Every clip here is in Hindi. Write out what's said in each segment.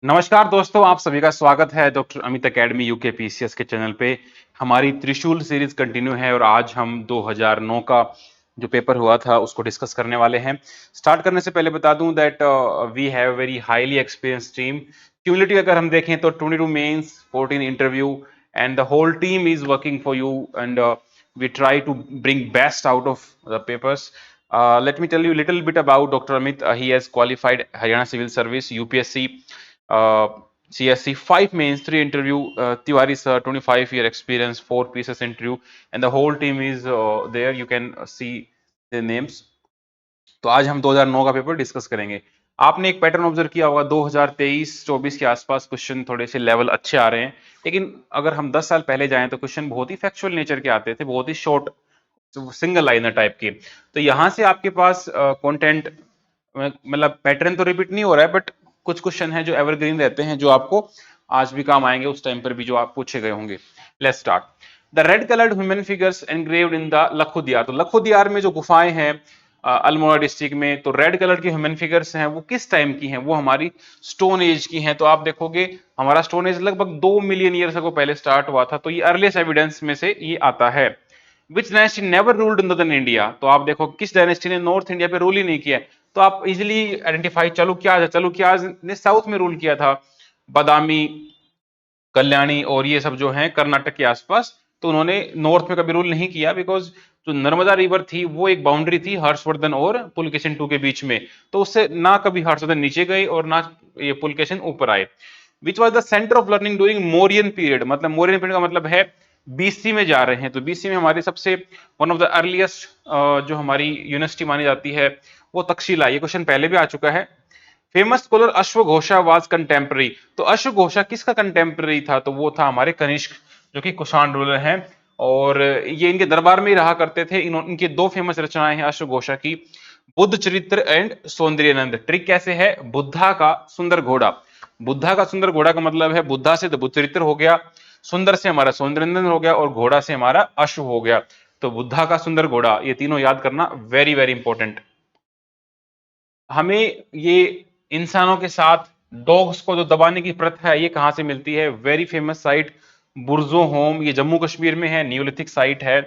नमस्कार दोस्तों, आप सभी का स्वागत है doctor Amit academy UK PCS के चैनल पे। हमारी त्रिशूल सीरीज कंटिन्यू है और आज हम 2009 का जो पेपर हुआ था उसको डिस्कस करने वाले हैं। स्टार्ट करने से पहले बता दूं that we have very highly experience team. Cumulative अगर हम देखें तो 22 mains, 14 interview and the whole team is working for you and we try to bring best out of the papers. Let me tell you a little bit about Dr. Amit. He has qualified Haryana Civil Service, UPSC, uh, CSC, 5 mains, 3 interview. Tiwari sir, 25-year experience, 4 pieces interview, and the whole team is there. You can see the names. तो आज हम 2009 का पेपर डिस्कस करेंगे। आपने एक पैटर्न ऑब्जर्व किया होगा, 2023-24 के आसपास क्वेश्चन थोड़े से लेवल अच्छे आ रहे हैं। लेकिन अगर हम 10 साल पहले जाएं तो क्वेश्चन बहुत ही फैक्चुअल नेचर के आते थे, बहुत ही शॉर्ट सिंगल लाइनर टाइप के। तो यहाँ से आपके पास कंटेंट मतलब पैटर्न तो रिपीट नहीं हो रहा है, बट कुछ क्वेश्चन है जो एवरग्रीन रहते हैं, जो आपको आज भी काम आएंगे, उस टाइम पर भी जो आप पूछे गए होंगे। Let's start. The red coloured human figures engraved in the Lakhudiyar. तो लखोदियार में जो गुफाएं हैं अल्मोड़ा डिस्ट्रिक्ट में, तो रेड कलर की ह्यूमन फिगर्स हैं, वो किस टाइम की हैं? वो हमारी स्टोन एज की हैं। तो आप देखोगे हमारा स्टोन एज लगभग 2 मिलियन ईयर्स को पहले स्टार्ट हुआ था। तो ये अर्लीस्ट एविडेंस में से ये आता है। विच dynasty never ruled northern India. तो आप देखो किस डायनेस्टी ने नॉर्थ इंडिया पे रूल ही नहीं किया। तो आप इजिली आइडेंटिफाई, चालुक्याज ने साउथ में रूल किया था, बादामी, कल्याणी और ये सब जो है कर्नाटक के आसपास। तो उन्होंने नॉर्थ में कभी रूल नहीं किया, बिकॉज जो नर्मदा रिवर थी वो एक बाउंड्री थी हर्षवर्धन और पुलकेशिन टू के बीच में। तो उससे ना कभी हर्षवर्धन नीचे गए और ना ये पुलकेशिन ऊपर आए। Which was the centre of learning during Mauryan period. मतलब मौर्यन पीरियड का मतलब है बीसी में जा रहे हैं। तो बीसी में हमारे सबसे वन ऑफ द अर्लीस्ट जो हमारी यूनिवर्सिटी मानी जाती है वो तक्षशिला। ये क्वेश्चन पहले भी आ चुका है। फेमस स्कॉलर अश्वघोषा वाज कंटेम्पररी। तो अश्वघोषा किसका कंटेम्पररी था? तो वो था हमारे कनिष्क, जो कि कुषाण रूलर हैं, और ये इनके दरबार में ही रहा करते थे। इनके दो फेमस रचनाएं हैं अश्वघोषा की, बुद्ध चरित्र एंड सौंदर्यनंद। ट्रिक कैसे है? बुद्धा का सुंदर घोड़ा। बुद्धा का सुंदर घोड़ा का मतलब है बुद्धा से तो बुद्ध चरित्र हो गया, सुंदर से हमारा सौंदर्यनंदन हो गया, और घोड़ा से हमारा अश्व हो गया। तो बुद्धा का सुंदर घोड़ा, ये तीनों याद करना वेरी वेरी इंपॉर्टेंट। हमें ये इंसानों के साथ डॉग्स को जो दबाने की प्रथा है, ये कहां से मिलती है? वेरी फेमस साइट बुर्जो होम, ये जम्मू कश्मीर में है, न्यूलिथिक साइट है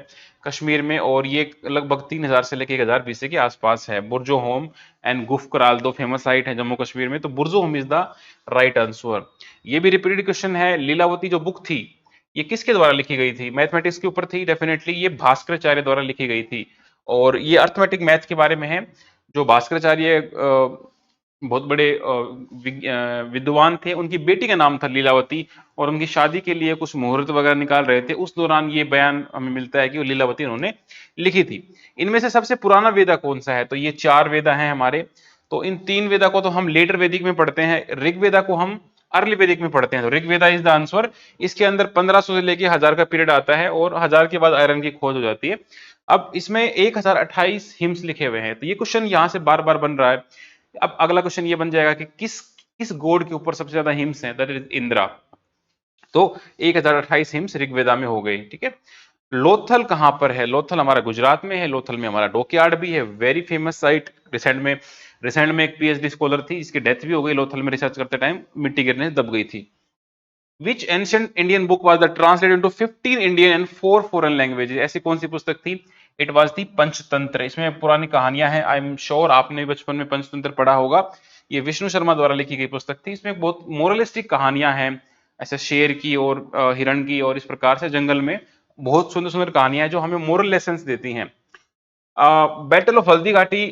कश्मीर में, और ये लगभग 3000 से लेकर 1000 बीसी के आसपास है। बुर्जो होम एंड गुफ कराल दो फेमस साइट है जम्मू कश्मीर में। तो Burzahom is the right answer. ये भी रिपीटेड क्वेश्चन है। लीलावती जो बुक थी, ये किसके द्वारा लिखी गई थी? मैथमेटिक्स के ऊपर थी डेफिनेटली, ये भास्कराचार्य द्वारा लिखी गई थी। और ये अर्थमेटिक मैथ के बारे में है। जो भास्कराचार्य बहुत बड़े विद्वान थे, उनकी बेटी का नाम था लीलावती, और उनकी शादी के लिए कुछ मुहूर्त वगैरह निकाल रहे थे, उस दौरान ये बयान हमें मिलता है कि वो लीलावती उन्होंने लिखी थी। इनमें से सबसे पुराना वेदा कौन सा है? तो ये 4 वेदा हैं हमारे। तो इन 3 वेदा को तो हम लेटर वैदिक में पढ़ते हैं, ऋग्वेदा को हम अर्ली वैदिक में पढ़ते हैं। तो ऋग्वेदा इज द आंसर। इसके अंदर 1500 से लेके 1000 का पीरियड आता है, और 1000 के बाद आयरन की खोज हो जाती है। अब इसमें 1028 हिम्स लिखे हुए हैं। तो ये क्वेश्चन यहां से बार बार बन रहा है। अब अगला क्वेश्चन ये बन जाएगा कि किस किस गॉड के ऊपर सबसे ज्यादा हिम्स हैं? That is Indira. तो 1028 हिम्स ऋग्वेदा में हो गई। ठीक है। लोथल कहां पर है? लोथल हमारा गुजरात में है। लोथल में हमारा डॉकयार्ड भी है, वेरी फेमस साइट। रिसेंट में एक पीएचडी स्कॉलर थी, इसकी डेथ भी हो गई लोथल में रिसर्च करते टाइम, मिट्टी गिरने से दब गई थी। Which ancient Indian book was the translated into 15 Indian and 4 foreign languages? ऐसी कौन सी पुस्तक थी? It was the Panchatantra. इसमें पुरानी कहानियां हैं। आई एम श्योर आपने बचपन में पंचतंत्र पढ़ा होगा। ये विष्णु शर्मा द्वारा लिखी गई पुस्तक थी। इसमें बहुत मोरलिस्टिक कहानियां हैं, ऐसे शेर की और हिरण की, और इस प्रकार से जंगल में बहुत सुंदर सुंदर कहानियां हैं जो हमें मोरल लेसन्स देती हैं। बैटल ऑफ हल्दी घाटी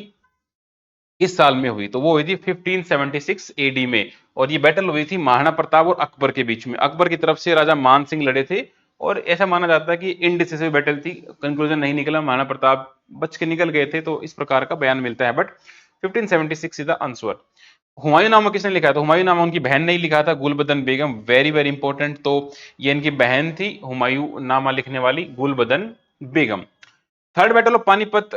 किस साल में हुई? तो वो हुई थी 1576 एडी में। और ये बैटल हुई थी महाराणा प्रताप और अकबर के बीच में। अकबर की तरफ से राजा मान सिंह लड़े थे, और ऐसा माना जाता है कि इनडिसिसिव बैटल थी, कंक्लूजन नहीं निकला, महाराणा प्रताप बच के निकल गए थे। तो इस प्रकार का बयान मिलता है, but 1576 is the answer. Humayun किसने लिखा था? हुमायूं उनकी बहन ने ही लिखा था, Gulbadan Begum. Very very important. तो ये इनकी बहन थी हुमायूं नामा लिखने वाली, Gulbadan Begum. Third battle of Panipat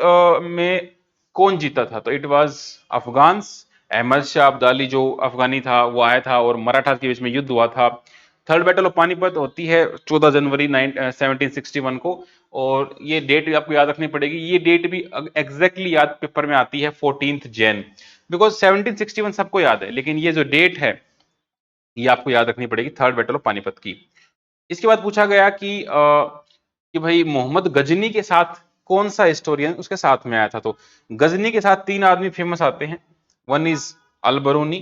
में कौन जीता था? तो it was Afghans. Ahmad Shah Abdali जो अफगानी था वो आया था, और मराठा के बीच में युद्ध हुआ था। थर्ड बैटल ऑफ पानीपत होती है 14 जनवरी 1761 को। और ये डेट आपको याद रखनी पड़ेगी। ये डेट भी एग्जैक्टली याद पेपर में आती है 14 जैन, बिकॉज 1761 सबको याद है, लेकिन ये जो डेट है ये आपको याद रखनी पड़ेगी थर्ड बैटल ऑफ पानीपत की। इसके बाद पूछा गया कि भाई मोहम्मद गजनी के साथ कौन सा हिस्टोरियन उसके साथ में आया था। तो गजनी के साथ तीन आदमी फेमस आते हैं। One is Al Biruni,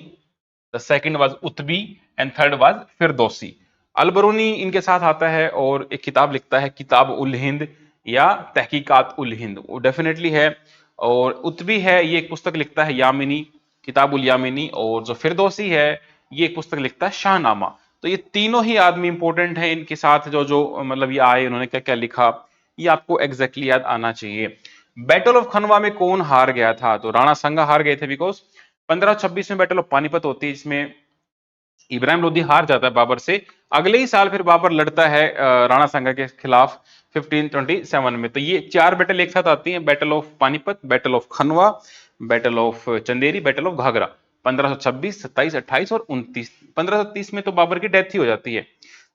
the second was Utbi and third was Firdausi. Al Biruni इनके साथ आता है और एक किताब लिखता है, किताब उल हिंद या तहकीकात उल हिंद, वो डेफिनेटली है। और उत्बी है, ये एक पुस्तक लिखता है यामिनी, किताब उल यामिनी। और जो फिरदौसी है, ये एक पुस्तक लिखता है शाहनामा। तो ये तीनों ही आदमी इंपॉर्टेंट हैं। इनके साथ जो जो मतलब ये आए, उन्होंने क्या क्या लिखा, ये आपको एग्जैक्टली याद आना चाहिए। बैटल ऑफ खनवा में कौन हार गया था? तो राणा संगा हार गए थे, बिकॉज 1526 में बैटल ऑफ पानीपत होती है, इसमें इब्राहिम लोधी हार जाता है बाबर से। अगले ही साल फिर बाबर लड़ता है राणा संगा के खिलाफ 1527 में। तो ये चार बैटल एक साथ आती हैं, battle of Panipat, battle of Khanwa, battle of Chanderi, battle of Ghaghra. 1526, 27, 28 और 29। 1530 में तो बाबर की डेथ ही हो जाती है।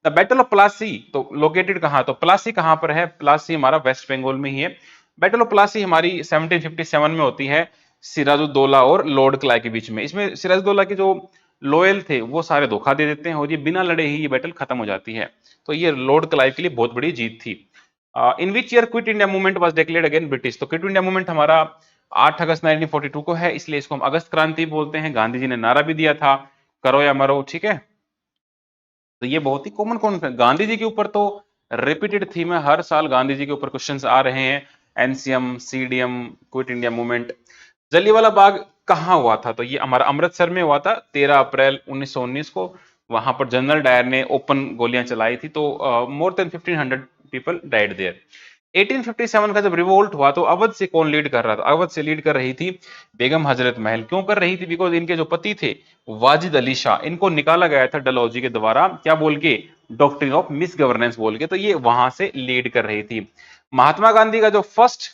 द बैटल ऑफ प्लासी तो लोकेटेड कहाँ? तो प्लासी कहाँ पर है? प्लासी हमारा वेस्ट बंगाल में ही है। बैटल ऑफ प्लासी हमारी 1757 में होती है, सिराजुद्दौला और लॉर्ड क्लाइव के बीच में। इसमें सिराजुद्दौला के जो लोयल थे वो सारे धोखा दे देते हैं और ये बिना लड़े ही ये बैटल खत्म हो जाती है। तो ये लॉर्ड क्लाइव के लिए बहुत बड़ी जीत थी। In which year quit India movement was declared again British? तो क्विट इंडिया मूवमेंट हमारा 8 अगस्त 1942 को है, इसलिए इसको हम अगस्त क्रांति बोलते हैं। गांधी जी ने नारा भी दिया था, करो या मरो, ठीक है। तो ये बहुत ही कॉमन कॉन्सेप्ट, गांधी जी के ऊपर तो रिपीटेड थीम है, हर साल गांधी जी के ऊपर क्वेश्चंस आ रहे हैं। NCM, CDM, quit India movement. Jallianwala Bagh कहाँ हुआ था? तो ये हमारा अमृतसर में हुआ था 13 अप्रैल 1919 को। वहां पर जनरल डायर ने ओपन गोलियां चलाई थी, तो more than 1500 people died there. 1857 का जब रिवोल्ट हुआ तो अवध से कौन लीड कर रहा था? अवध से लीड कर रही थी बेगम हजरत महल। क्यों कर रही थी? बिकॉज इनके जो पति थे वाजिद अली शाह, इनको निकाला गया था डलहौजी के द्वारा, क्या बोल के? डॉक्ट्रिन ऑफ मिस गवर्नेंस बोल के। तो ये वहां से लीड कर रही थी। महात्मा गांधी का जो फर्स्ट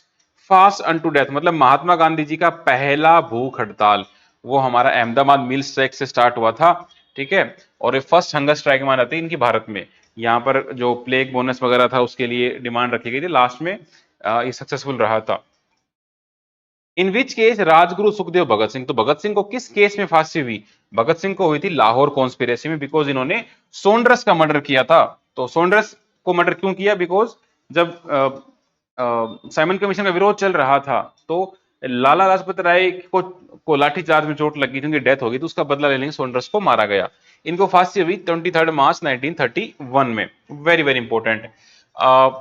फास्ट अनटू डेथ, मतलब महात्मा गांधी जी का पहला भूख हड़ताल, वो हमारा अहमदाबाद मिल स्ट्राइक से स्टार्ट हुआ था, ठीक है। और ये फर्स्ट हंगर स्ट्राइक मानी जाती है इनकी भारत में। यहाँ पर जो प्लेग बोनस वगैरह था उसके लिए डिमांड रखी गई थी, लास्ट में ये सक्सेसफुल रहा था। इन विच केस राजगुरु सुखदेव भगत सिंह, तो भगत सिंह को किस केस में फांसी हुई? भगत सिंह को हुई थी लाहौर कॉन्स्पिरेसी में, बिकॉज इन्होंने सोंडर्स का मर्डर किया था। तो सोंडर्स को मर्डर क्यों किया? बिकॉज जब साइमन कमीशन का विरोध चल रहा था तो लाला लाजपत राय को लाठीचार्ज में चोट लगी थी, उनकी डेथ हो गई, तो उसका बदला लेने सोंडर्स को मारा गया। इनको फांसी हुई 23 मार्च 1931 में। Very very important.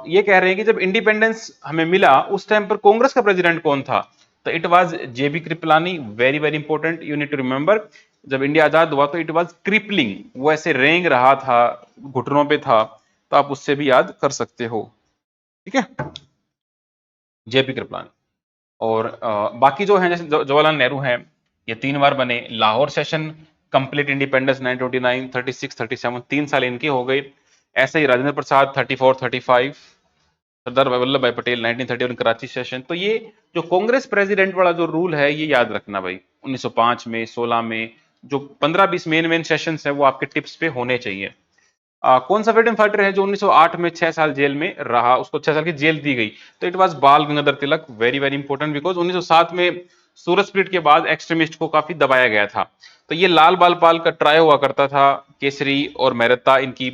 ये कह रहे हैं कि जब इंडिपेंडेंस हमें मिला उस टाइम पर कांग्रेस का प्रेसिडेंट कौन था? तो it was JB Kripalani. Very very important, you need to remember. जब इंडिया आजाद हुआ तो इट वाज क्रिपलिंग, वो ऐसे रेंग रहा था, घुटनों पे था, तो आप उससे भी याद कर सकते हो, ठीक है, जेपी कृपलानी। और बाकी जो है जैसे जवाहरलाल नेहरू हैं, ये 3 बार बने। लाहौर सेशन, कंप्लीट इंडिपेंडेंस 1929, 36, 37, 3 साल इनके हो गए। ऐसे ही राजेंद्र प्रसाद 34, 35, सरदार वल्लभ भाई पटेल 1931 कराची सेशन। तो ये जो कांग्रेस प्रेसिडेंट वाला जो रूल है ये याद रखना भाई, 1905 में, 16 में, जो 15-20 मेन मेन सेशंस है वो आपके टिप्स पे होने चाहिए। कौन सा फ्रीडम फाइटर है जो 1908 में 6 साल जेल में रहा, उसको 6 साल की जेल दी गई? तो इट वाज बाल Gangadhar Tilak. Very very important, because 1907 में सूरत स्प्लिट के बाद एक्सट्रीमिस्ट को काफी दबाया गया था। तो ये लाल बाल पाल का ट्राई हुआ करता था, केसरी और मेहता इनकी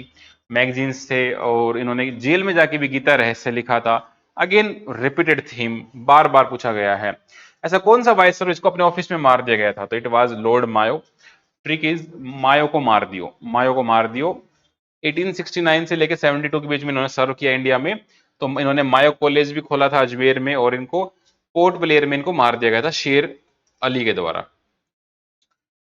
मैगजीन्स थे, और इन्होंने जेल में जाके भी गीता रहस्य लिखा था। अगेन रिपीटेड थीम, बार बार पूछा गया है। ऐसा कौन सा वाइसरॉय इसको अपने ऑफिस में मार दिया गया था? तो it was Lord Mayo. Trick is Mayo को मार दियो, मायो को मार दियो। 1869 से लेकर 72 के बीच में इन्होंने सर्व किया इंडिया में। तो इन्होंने मायो कॉलेज भी खोला था अजमेर में, और इनको पोर्ट ब्लेयर में इनको मार दिया गया था शेर अली के द्वारा।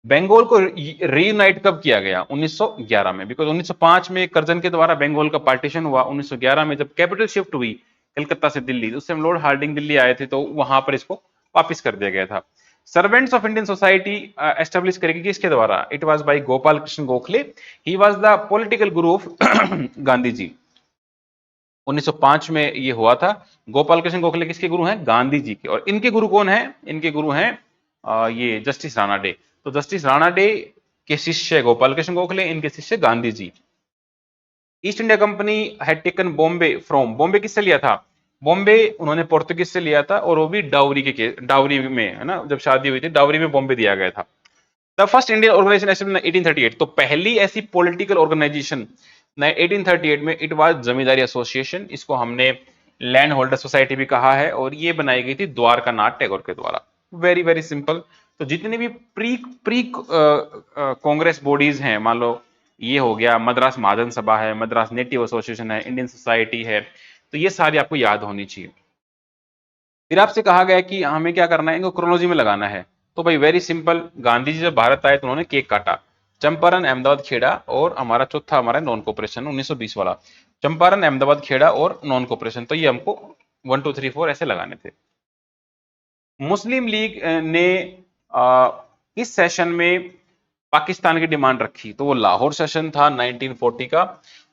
बंगाल को रीयूनाइट कब किया गया? 1911 में, बिकॉज 1905 में करजन के द्वारा बंगाल का पार्टीशन हुआ। 1911 में जब कैपिटल शिफ्ट हुई कलकत्ता से दिल्ली, उस समय लॉर्ड हार्डिंग दिल्ली आए थे, तो वहां पर इसको वापिस कर दिया गया था। Servants of Indian society establish करेगी किसके द्वारा? It was by Gopal Krishna Gokhale. He was the political Guru of Gandhi ji. 1905 में ये हुआ था। गोपाल कृष्ण गोखले किसके गुरु हैं? गांधी जी के। और इनके गुरु कौन है? इनके गुरु हैं ये जस्टिस राणा डे। तो जस्टिस राणा डे के शिष्य गोपाल कृष्ण गोखले, इनके शिष्य Gandhi ji. East India Company had taken Bombay from, Bombay किससे लिया था? बॉम्बे उन्होंने पोर्तुगीज से लिया था, और वो भी डाउरी में है ना, जब शादी हुई थी डाउरी में बॉम्बे दिया गया था। The first Indian organisation established in 1838, तो पहली ऐसी पॉलिटिकल ऑर्गेनाइजेशन 1838 में, इट वाज जमींदारी एसोसिएशन, इसको हमने लैंड होल्डर सोसाइटी भी कहा है, और ये बनाई गई थी द्वारका नाथ टैगोर के द्वारा। Very very simple. तो जितने भी प्री प्री कांग्रेस बॉडीज हैं, मान लो ये हो गया मद्रास महाजन सभा है, मद्रास नेटिव एसोसिएशन है, इंडियन सोसाइटी है, तो ये सारी आपको याद होनी चाहिए। फिर आपसे कहा गया कि हमें क्या करना है, इनको क्रोनोलॉजी में लगाना है। तो भाई वेरी सिंपल, गांधी जी जब भारत आए तो उन्होंने केक काटा, चंपारण, अहमदाबाद, खेड़ा, और हमारा चौथा हमारा नॉन कोऑपरेशन 1920 वाला, चंपारण, अहमदाबाद, खेड़ा और नॉन कोऑपरेशन, तो ये हमको 1 2 3 4 ऐसे लगाने थे। मुस्लिम लीग ने इस सेशन में पाकिस्तान की डिमांड रखी, तो वो लाहौर सेशन था 1940 का।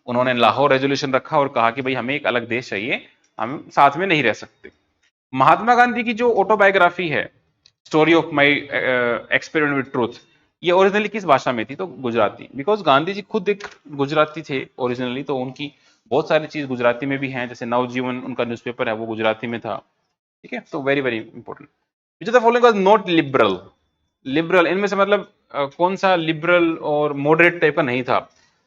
उन्होंने लाहौर रेजोल्यूशन रखा और कहा कि भाई हमें एक अलग देश चाहिए, हम साथ में नहीं रह सकते। महात्मा गांधी की जो ऑटोबायोग्राफी है, story of my experiment with truth, ये ओरिजिनली किस भाषा में थी, तो गुजराती, बिकॉज गांधी जी खुद एक गुजराती थे ओरिजिनली, तो उनकी बहुत सारी चीज गुजराती में भी हैं, जैसे नवजीवन उनका न्यूज़पेपर है वो गुजराती में था। ठीक है, तो very very important. Which of the following was not liberal, liberal इनमें से मतलब कौन सा लिबरल और मॉडरेट टाइप का नहीं था,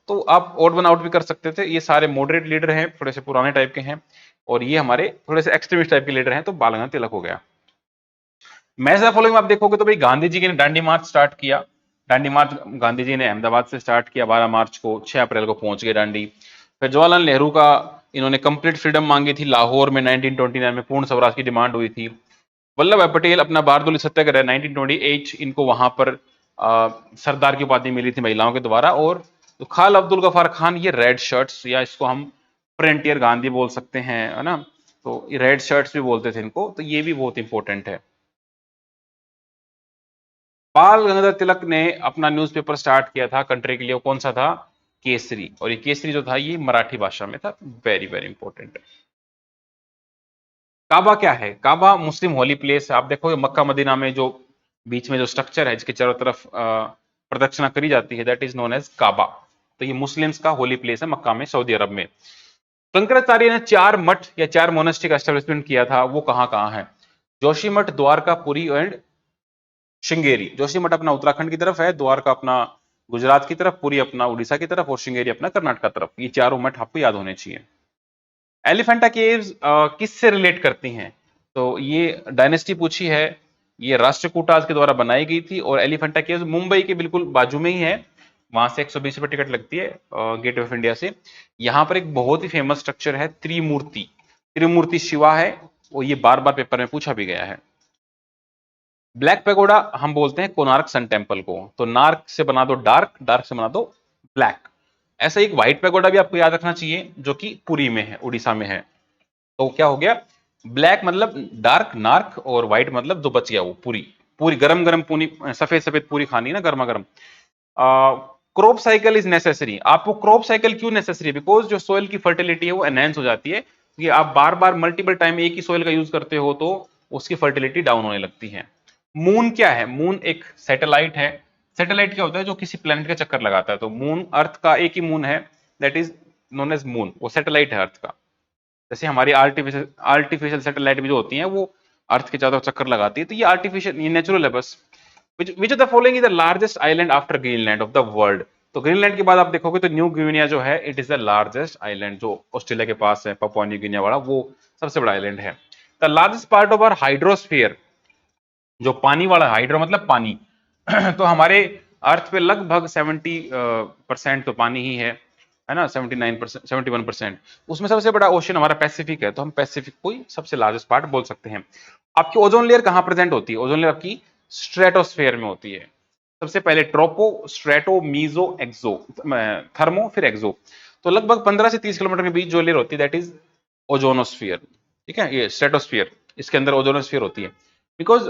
तो आप ऑड वन आउट भी कर सकते थे। ये सारे मॉडरेट लीडर हैं, थोड़े से पुराने टाइप के हैं, और ये हमारे थोड़े से एक्सट्रीमिस्ट टाइप के लीडर हैं, तो बाल गंगाधर तिलक हो गया। मैच द फॉलोइंग आप देखोगे तो भाई गांधी जी ने दांडी मार्च स्टार्ट किया। दांडी मार्च गांधी जी ने अहमदाबाद से स्टार्ट किया 12 मार्च को, 6 अप्रैल को पहुंच गए दांडी। फिर जवाहरलाल नेहरू का, इन्होंने कंप्लीट फ्रीडम मांगी थी लाहौर में 1929 में, पूर्ण स्वराज की डिमांड हुई थी। वल्लभ भाई पटेल अपना बारदोली सत्याग्रह 1928, इनको वहां पर सरदार की उपाधि मिली थी महिलाओं के द्वारा। और तो खाल अब्दुल गफार खान, ये रेड शर्ट्स, या इसको हम फ्रंटियर गांधी बोल सकते हैं, है ना, तो ये रेड शर्ट्स भी बोलते थे इनको, तो ये भी बहुत इंपॉर्टेंट है। बाल गंगाधर तिलक ने अपना न्यूज़पेपर स्टार्ट किया था कंट्री के लिए, वो कौन सा था, केसरी, और ये केसरी जो था ये मराठी भाषा में था। Very very important. काबा क्या है, काबा मुस्लिम होली प्लेस है। आप देखोगे मक्का मदीना में जो बीच में जो स्ट्रक्चर है, जिसके चारों तरफ प्रदक्षिणा करी जाती है, दैट इज नोन एज काबा। तो ये मुस्लिम्स का होली प्लेस है मक्का में, सऊदी अरब में। शंकराचार्य ने 4 मठ या 4 मोनेस्ट्री का एस्टेब्लिशमेंट किया था, वो कहां कहां है, जोशीमठ, द्वारका, पुरी एंड श्रृंगेरी। जोशीमठ अपना उत्तराखंड की तरफ है, द्वारका अपना गुजरात की तरफ, पुरी अपना उड़ीसा की तरफ, और श्रृंगेरी अपना कर्नाटक की तरफ। ये चारों मठ आपको याद होने चाहिए। एलिफेंटा केव्स किससे रिलेट करती हैं, तो ये डायनेस्टी पूछी है, ये राष्ट्रकूटाज के द्वारा बनाई गई थी, और एलिफेंटा केव्स मुंबई के बिल्कुल बाजू में ही है, वहां से 120 रुपए टिकट लगती है गेट ऑफ इंडिया से। यहाँ पर एक बहुत ही फेमस स्ट्रक्चर है त्रिमूर्ति, त्रिमूर्ति शिवा है, और ये बार बार पेपर में पूछा भी गया है। ब्लैक पैगोडा हम बोलते हैं कोणार्क सन टेम्पल को, तो नार्क से बना दो डार्क, डार्क से बना दो ब्लैक। ऐसा एक व्हाइट पैगोडा भी आपको याद रखना चाहिए, जो कि पुरी में है, उड़ीसा में है। तो क्या हो गया, ब्लैक मतलब डार्क नार्क, और व्हाइट मतलब जो बच गया वो पूरी, पूरी गरम गरम पूरी सफेद सफेद पूरी खानी है ना, गर्मा गर्म। क्रॉप साइकिल इज नेसेसरी, आपको क्रॉप साइकिल क्यों नेसेसरी है, बिकॉज जो सोइल की फर्टिलिटी है वो एनहेंस हो जाती है, कि आप बार बार मल्टीपल टाइम एक ही सोइल का यूज करते हो तो उसकी फर्टिलिटी डाउन होने लगती है। मून क्या है, मून एक सैटेलाइट है। सैटेलाइट क्या होता है, जो किसी प्लेनेट का चक्कर लगाता है, तो मून अर्थ का एक ही मून है, that is known as moon, वो सैटेलाइट है अर्थ का। जैसे हमारी आर्टिफिशियल सैटेलाइट भी जो होती हैं वो अर्थ के चारों चक्कर लगाती है, तो ये आर्टिफिशियल, ये नेचुरल है बस। विच of the following is the largest island after Greenland of the world, तो ग्रीनलैंड के बाद आप देखोगे तो न्यू गिनिया जो है, it is the largest island, जो ऑस्ट्रेलिया के पास है, पापुआ न्यू गिनिया वाला, वो सबसे बड़ा आइलैंड है। The largest part of our hydrosphere, जो पानी वाला, हाइड्रो मतलब पानी तो हमारे अर्थ पे लगभग 70% तो पानी ही है ना, 79%, 71%। उसमें सबसे बड़ा ओशन हमारा पैसिफिक है, तो हम पैसिफिक को ही सबसे लार्जेस्ट पार्ट बोल सकते हैं। आपकी ओजोन लेयर कहां प्रेजेंट होती है, ओजोन लेयर आपकी स्ट्रेटोस्फेयर में होती है। सबसे पहले ट्रोपो, स्ट्रेटो, मीजो, एक्सो, थर्मो, फिर एक्सो। तो लगभग 15 से 30 किलोमीटर के बीच जो लेयर होती है, दैट इज ओजोनोस्फियर। ठीक है, ये स्ट्रेटोस्फियर, इसके अंदर ओजोनोस्फियर होती है। बिकॉज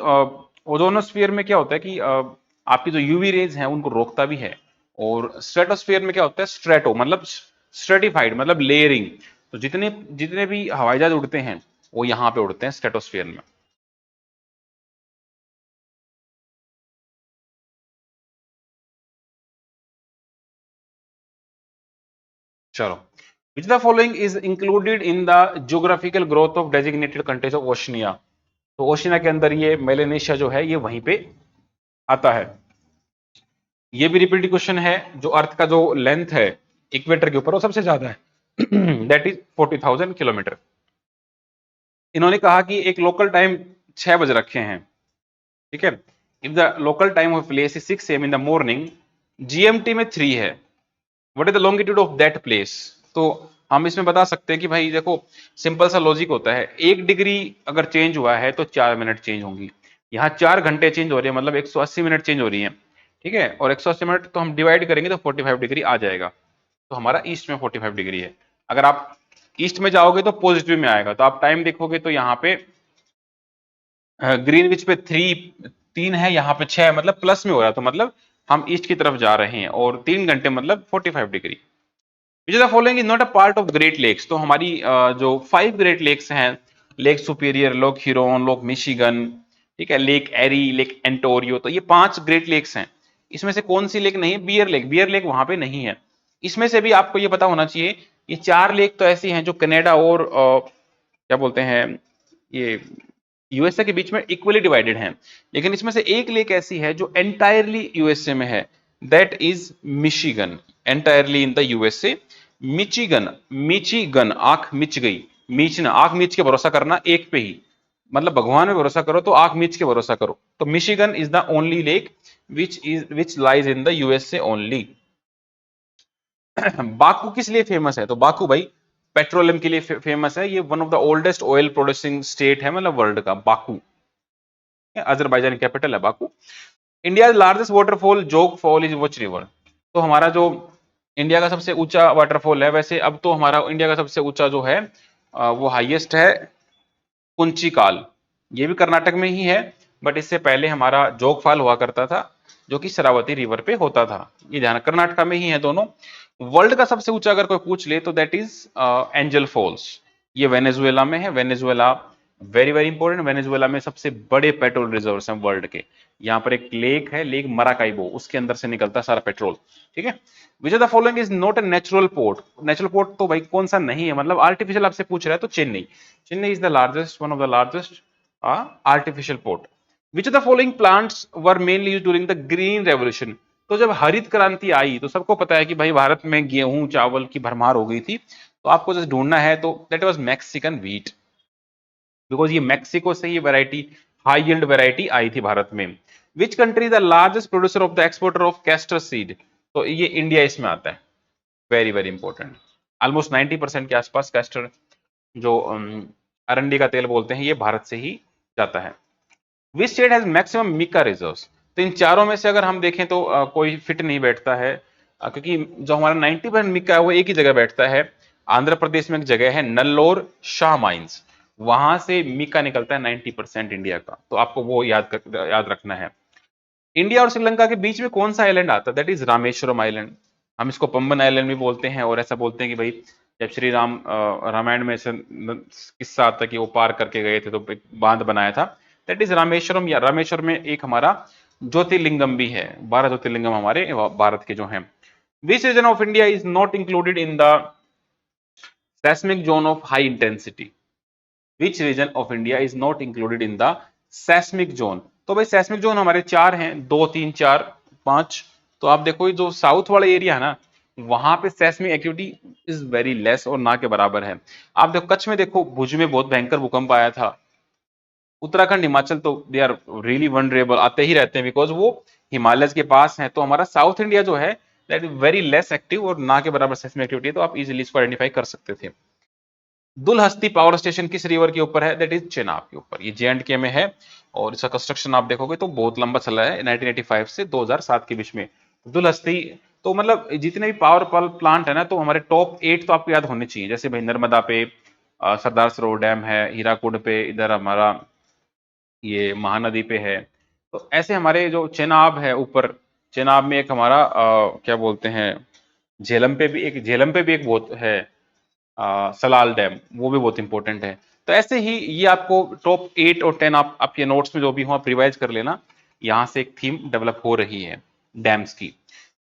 ओजोनोस्फियर में क्या होता है कि आपकी जो यूवी रेज हैं उनको रोकता भी है, और स्ट्रेटोस्फियर में क्या होता है, स्ट्रेटो मतलब स्ट्रेटिफाइड मतलब लेयरिंग, तो जितने जितने भी हवाई जहाज उड़ते हैं वो यहाँ पे उड़ते हैं स्ट्रेटोस्फियर में। चलो, विच the following is included in the geographical growth of designated countries of Oceania, तो ओशनिया के अंदर ये मेलेनेशिया जो है ये वहीं पे आता है। ये भी रिपीटेड क्वेश्चन है। जो अर्थ का जो लेंथ है इक्वेटर के ऊपर वो सबसे ज्यादा है दैट इज 40,000 किलोमीटर। इन्होंने कहा कि एक लोकल टाइम 6 बजे रखे हैं, ठीक है। If the local time of place is 6 AM in the morning, GMT में 3 है, what is the longitude of that place. तो हम इसमें बता सकते हैं कि भाई देखो, सिंपल सा लॉजिक होता है, 1 डिग्री अगर चेंज हुआ है तो 4 मिनट चेंज होंगी। यहाँ 4 घंटे चेंज हो रहे हैं, मतलब 180 मिनट चेंज हो रही है, ठीक है। और 180 मिनट तो हम डिवाइड करेंगे तो 45 डिग्री आ जाएगा। तो हमारा ईस्ट में 45 डिग्री है। अगर आप ईस्ट में जाओगे तो पॉजिटिव में आएगा। तो आप टाइम देखोगे तो यहाँ पे ग्रीनविच पे 3 है, यहाँ पे 6, मतलब प्लस में हो रहा है। तो मतलब हम ईस्ट की तरफ जा रहे हैं, और 3 घंटे मतलब 45 degree. Which the following is not a part of Great Lakes. तो हमारी जो 5 ग्रेट लेक्स हैं, Lake Superior, Lake Huron, Lake Michigan, ठीक है, लेक एरी, लेक एंटोरियो, तो ये 5 ग्रेट लेक्स हैं। इसमें से कौन सी लेक नहीं है? Beer lake. बियर लेक वहां पे नहीं है। इसमें से भी आपको ये पता होना चाहिए, ये 4 लेक तो ऐसी हैं जो कनाडा और क्या बोलते हैं, ये यूएसए के बीच में इक्वली डिवाइडेड हैं। लेकिन इसमें से एक लेक ऐसी है जो एंटायरली यूएसए में है, that is Michigan, entirely in the USA. Michigan, Michigan, आंख मिच गई, मीचना, आंख मीच के भरोसा करना एक पे ही, मतलब भगवान में भरोसा करो तो आंख मीच के भरोसा करो। तो Michigan is the only lake which lies in the USA only. Baku किस लिए फेमस है? तो बाकू भाई पेट्रोलियम के लिए फेमस है। ये one of the oldest oil producing state है, मतलब वर्ल्ड का, बाकू। अजरबैजान कैपिटल है बाकू। इंडिया लार्जेस्ट वाटरफॉल जोग फॉल इज विच रिवर। तो हमारा जो इंडिया का सबसे ऊंचा वाटरफॉल है, वैसे अब तो हमारा इंडिया का सबसे ऊंचा जो है वो हाईएस्ट है कुंचिकाल। ये भी कर्नाटक में ही है, बट इससे पहले हमारा जोगफॉल हुआ करता था, जो कि शरावती रिवर पे होता था। ये ध्यान, कर्नाटक में ही है दोनों। वर्ल्ड का सबसे ऊंचा अगर कोई पूछ ले तो दैट इज एंजल फॉल्स। ये वेनेजुएला में है। Venezuela very very important. Venezuela में सबसे बड़े पेट्रोल रिजर्व्स हैं वर्ल्ड के। यहाँ पर एक लेक है, लेक मराकाइबो, उसके अंदर से निकलता है सारा पेट्रोल, ठीक है। विच of the following is not a natural port. Natural port तो भाई कौन सा नहीं है, मतलब आर्टिफिशियल आपसे पूछ रहा है तो Chennai. Chennai is the largest, one of the largest artificial port. Which of the following plants were mainly used during the green revolution. तो जब हरित क्रांति आई तो सबको पता है कि भाई भारत में गेहूं चावल की भरमार हो गई थी। तो आपको जस्ट ढूंढना है तो that was Mexican wheat, because ये मैक्सिको से ये वैरायटी, हाई यील्ड वैरायटी आई थी भारत में। Which country the largest producer of the exporter of castor seed. तो ये इंडिया इसमें आता है। Very very important. ऑलमोस्ट 90% के आसपास कैस्टर, जो अरंडी का तेल बोलते हैं, ये भारत से ही जाता है। Which state has maximum mica reserves. तो इन चारों में से अगर हम देखें तो कोई फिट नहीं बैठता है, क्योंकि जो हमारा 90% मिका है वो एक ही जगह बैठता है। आंध्र प्रदेश में एक जगह है नल्लोर शाह माइंस, वहां से मिका निकलता है 90% इंडिया का। तो आपको वो याद रखना है। इंडिया और श्रीलंका के बीच में कौन सा आइलैंड आता है? That is Rameswaram island. हम इसको पंबन आइलैंड भी बोलते हैं, और ऐसा बोलते हैं कि भाई जब श्री राम रामायण में ऐसे किस्सा आता है कि वो पार करके गए थे तो एक बांध बनाया था। That is Rameswaram. या रामेश्वर में एक हमारा ज्योतिर्लिंगम भी है, 12 ज्योतिर्लिंगम हमारे भारत के जो हैं। Which region of India is not included in the seismic zone of high intensity? Which region of India is not included in the seismic zone? तो भाई seismic zone हमारे 4 हैं, 2 3 4 5। तो आप देखो ये जो साउथ वाला एरिया है ना, वहां पे seismic activity is very less, और ना के बराबर है। आप देखो कच्छ में, देखो भुज में बहुत भयंकर भूकंप आया था। उत्तराखंड हिमाचल तो दे आर रियली वनरेबल, आते ही रहते हैं बिकॉज वो हिमालय के पास हैं। तो हमारा साउथ इंडिया जो है that is very less active, और ना के बराबर seismic एक्टिविटी है। तो आप इजिली इसको आइडेंटिफाई कर सकते थे। दुलहस्ती पावर स्टेशन किस रिवर के ऊपर है? दैट इज चेनाब के ऊपर। ये जे में है, और इसका कंस्ट्रक्शन आप देखोगे तो बहुत लंबा चला है, 1985 से 2007 के बीच में। दुलहस्ती, तो मतलब जितने भी पावर प्लांट है ना, तो हमारे टॉप 8 तो आपको याद होने चाहिए। जैसे भाई नर्मदा पे सरदार सरोवर डैम है, हीराकुड पे इधर हमारा ये महानदी पे है। तो ऐसे हमारे जो चेनाब है ऊपर, चेनाब में एक हमारा क्या बोलते हैं, झेलम पे भी एक बहुत है, सलाल डैम, वो भी बहुत इंपॉर्टेंट है। तो ऐसे ही ये आपको टॉप 8 और 10 आप आपके नोट्स में जो भी हो आप रिवाइज कर लेना। यहाँ से एक थीम डेवलप हो रही है डैम्स की।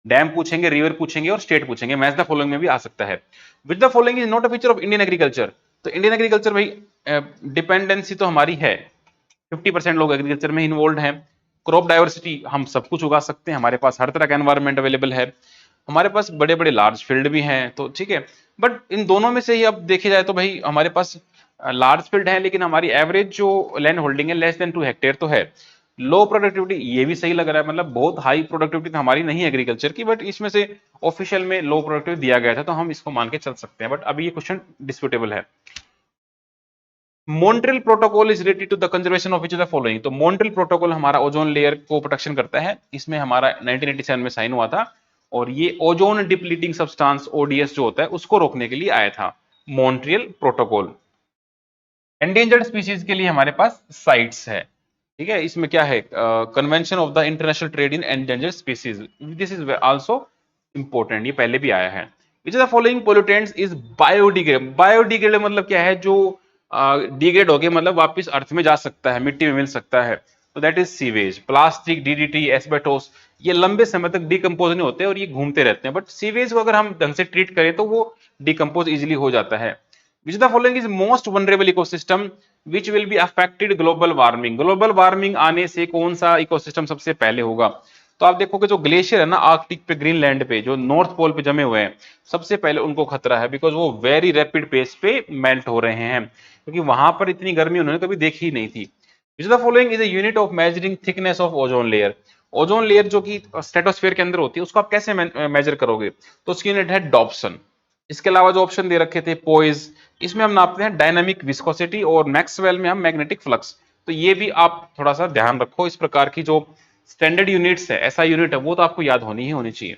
डैम पूछेंगे, रिवर पूछेंगे, और स्टेट पूछेंगे। मैच द फॉलोइंग में भी आ सकता है। विच the following is not a feature of Indian agriculture. तो इंडियन एग्रीकल्चर भाई डिपेंडेंसी तो हमारी है, 50% लोग एग्रीकल्चर में इन्वॉल्व हैं। क्रॉप डाइवर्सिटी, हम सब कुछ उगा सकते हैं, हमारे पास हर तरह का एनवायरनमेंट अवेलेबल है, हमारे पास बड़े बड़े लार्ज फील्ड भी हैं, तो ठीक है। बट इन दोनों में से ही अब देखे जाए तो भाई हमारे पास लार्ज फील्ड है, लेकिन हमारी एवरेज जो लैंड होल्डिंग है लेस देन 2 हेक्टेयर तो है। लो प्रोडक्टिविटी, ये भी सही लग रहा है, मतलब बहुत हाई प्रोडक्टिविटी तो हमारी नहीं है एग्रीकल्चर की, बट इसमें से ऑफिशियल में लो प्रोडक्टिविटी दिया गया था, तो हम इसको मान के चल सकते हैं, बट अभी ये क्वेश्चन डिस्प्यूटेबल है। Montreal protocol is related to the conservation of which of the following. तो मॉन्ट्रियल प्रोटोकॉल हमारा ओजोन लेयर को प्रोटेक्शन करता है, इसमें हमारा 1987 में साइन हुआ था, और ये ओजोन डिप्लीटिंग सब्सटेंस ओडीएस जो होता है उसको रोकने के लिए आया था मॉन्ट्रियल प्रोटोकॉल। एंडेंजर्ड स्पीशीज के लिए हमारे पास साइट्स है, ठीक है। इसमें क्या है, convention of the international trade in endangered species, this is also important, ये पहले भी आया है। विच the following pollutants is biodegradable. Biodegradable मतलब क्या है, जो डिग्रेड हो गया मतलब वापस अर्थ में जा सकता है, मिट्टी में मिल सकता है, तो that is sewage. Plastic, DDT, asbestos, ये लंबे समय तक डिकम्पोज नहीं होते और ये घूमते रहते हैं, बट सीवेज को अगर हम ढंग से ट्रीट करें तो वो डिकम्पोज इजिली हो जाता है। Which of the following is most vulnerable ecosystem which will be affected global warming? Global warming आने से कौन सा इकोसिस्टम सबसे पहले होगा? तो आप देखोगे जो ग्लेशियर है ना आर्कटिक पे, ग्रीनलैंड पे, जो नॉर्थ पोल पे जमे हुए हैं, सबसे पहले उनको खतरा है, बिकॉज वो वेरी रैपिड पेस पे मेल्ट हो रहे हैं, क्योंकि वहां पर इतनी गर्मी उन्होंने कभी देखी ही नहीं थी। विच the following is a unit of measuring thickness of ozone layer. Ozone layer जो कि स्ट्रेटोस्फेयर के अंदर होती है उसको आप कैसे मेजर करोगे? तो उसकी यूनिट है डॉप्सन। इसके अलावा जो ऑप्शन दे रखे थे पोइज, इसमें हम नापते हैं डायनामिक विस्कोसिटी, और मैक्सवेल में हम मैग्नेटिक फ्लक्स। तो ये भी आप थोड़ा सा ध्यान रखो, इस प्रकार की जो स्टैंडर्ड यूनिट्स है, ऐसा यूनिट है, वो तो आपको याद होनी ही होनी चाहिए।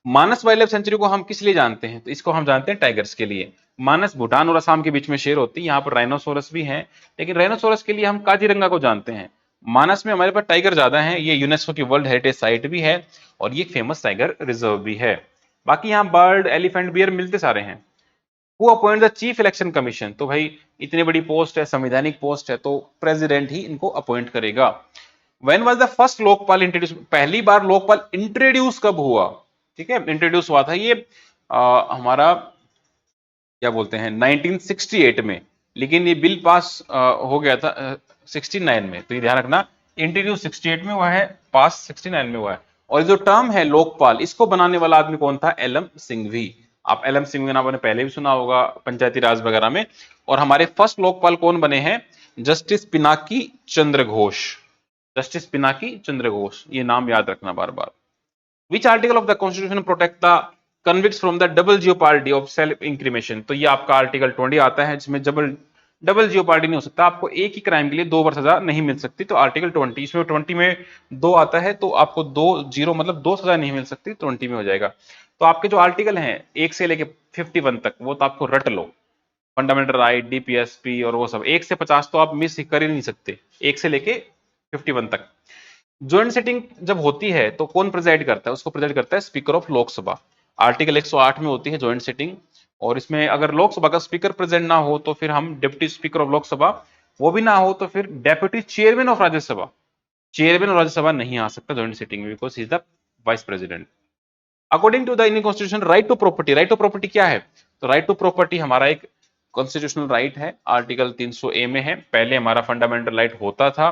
मानस वाइल्ड लाइफ सेंचुरी को हम किस लिए जानते हैं? तो इसको हम जानते हैं टाइगर्स के लिए। मानस भूटान और असम के बीच में शेयर होती है, यहाँ पर राइनोसोरस भी है, लेकिन राइनोसोरस के लिए हम काजीरंगा को जानते हैं। मानस में हमारे पास टाइगर ज्यादा है, ये यूनेस्को की वर्ल्ड हेरिटेज साइट भी है, और ये फेमस टाइगर रिजर्व भी है। बाकी यहाँ बर्ड, एलिफेंट, बियर मिलते सारे हैं। Who appoint the chief election commission? तो भाई इतनी बड़ी पोस्ट है, संवैधानिक पोस्ट है, तो प्रेसिडेंट ही इनको अपॉइंट करेगा। When was the first Lokpal introduce? पहली बार लोकपाल इंट्रोड्यूस कब हुआ? ठीक है, इंट्रोड्यूस हुआ था ये हमारा क्या बोलते हैं 1968 में, लेकिन ये बिल पास हो गया था 69 में, तो ये ध्यान रखना, इंट्रोड्यूस 68 में हुआ है, पास 69 में हुआ है। और जो टर्म है लोकपाल, इसको बनाने वाला आदमी कौन था? एलएम सिंघवी। आप एलएम सिंघवी नाम आपने पहले भी सुना होगा पंचायती राज वगैरह में। और हमारे फर्स्ट लोकपाल कौन बने हैं? जस्टिस पिनाकी चंद्र घोष। जस्टिस पिनाकी चंद्र घोष, ये नाम याद रखना बार बार। Which article of the Constitution protect the convicts from the double jeopardy of self incrimination? तो ये आपका आर्टिकल 20 आता है, जिसमें डबल जियोपार्डी नहीं हो सकता, आपको एक ही क्राइम के लिए 2 बार सजा नहीं मिल सकती। तो आर्टिकल 20, इसमें 20 में 2 आता है, तो आपको 2 0 मतलब 2 सजा नहीं मिल सकती, 20 में हो जाएगा। तो आपके जो आर्टिकल हैं 1 से लेके 51 तक, वो तो आपको रट लो। फंडामेंटल राइट, डीपीएसपी और वो सब 1 से 50 तो आप मिस कर ही नहीं सकते, 1 से लेके 51 तक। ज्वाइंट सिटिंग जब होती है तो कौन प्रेजाइड करता है? उसको प्रेजाइड करता है स्पीकर ऑफ लोकसभा। आर्टिकल 108 में होती है ज्वाइंट सिटिंग, और इसमें अगर लोकसभा का स्पीकर प्रेजेंट ना हो तो फिर हम डिप्टी स्पीकर ऑफ लोकसभा, वो भी ना हो तो फिर deputy chairman of Rajya Sabha. Chairman of Rajya Sabha नहीं आ सकता ज्वाइंट सिटिंग में, because he is the vice president. According to the Indian constitution, right to property, right to property क्या है? तो राइट टू प्रॉपर्टी हमारा एक कॉन्स्टिट्यूशनल राइट है, आर्टिकल 300A में है। पहले हमारा फंडामेंटल राइट होता था,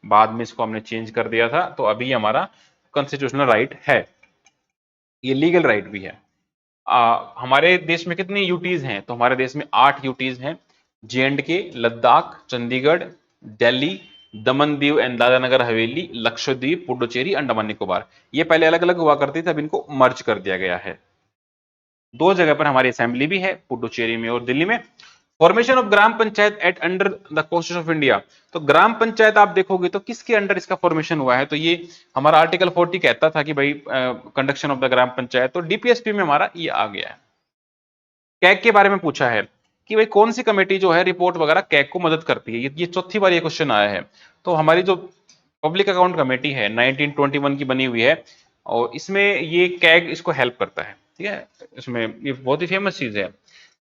बाद में इसको हमने चेंज कर दिया था, तो अभी हमारा कॉन्स्टिट्यूशनल राइट है, ये लीगल राइट भी है। हमारे देश में कितनी यूटीज हैं? तो हमारे देश में 8 यूटीज हैं। JNK, Ladakh, Chandigarh, Delhi, Daman Diu and Dadra Nagar Haveli, Lakshadweep, Puducherry, Andaman Nicobar. ये पहले अलग अलग हुआ करती थी, अब इनको मर्ज कर दिया गया है। 2 जगह पर हमारी असेंबली भी है, पुडुचेरी में और दिल्ली में। Formation of gram panchayat at under the constitution of India. तो ग्राम पंचायत आप देखोगे तो किसके अंडर इसका फॉर्मेशन हुआ है? तो ये हमारा आर्टिकल 40 कहता था कि भाई conduction of the gram panchayat, तो डीपीएसपी में हमारा ये आ गया है। कैग के बारे में पूछा है कि भाई कौन सी कमेटी जो है रिपोर्ट वगैरह कैग को मदद करती है, ये चौथी बार ये क्वेश्चन आया है। तो हमारी जो पब्लिक अकाउंट कमेटी है 1921 की बनी हुई है, और इसमें ये कैग इसको हेल्प करता है, ठीक है। इसमें ये बहुत ही फेमस चीज है।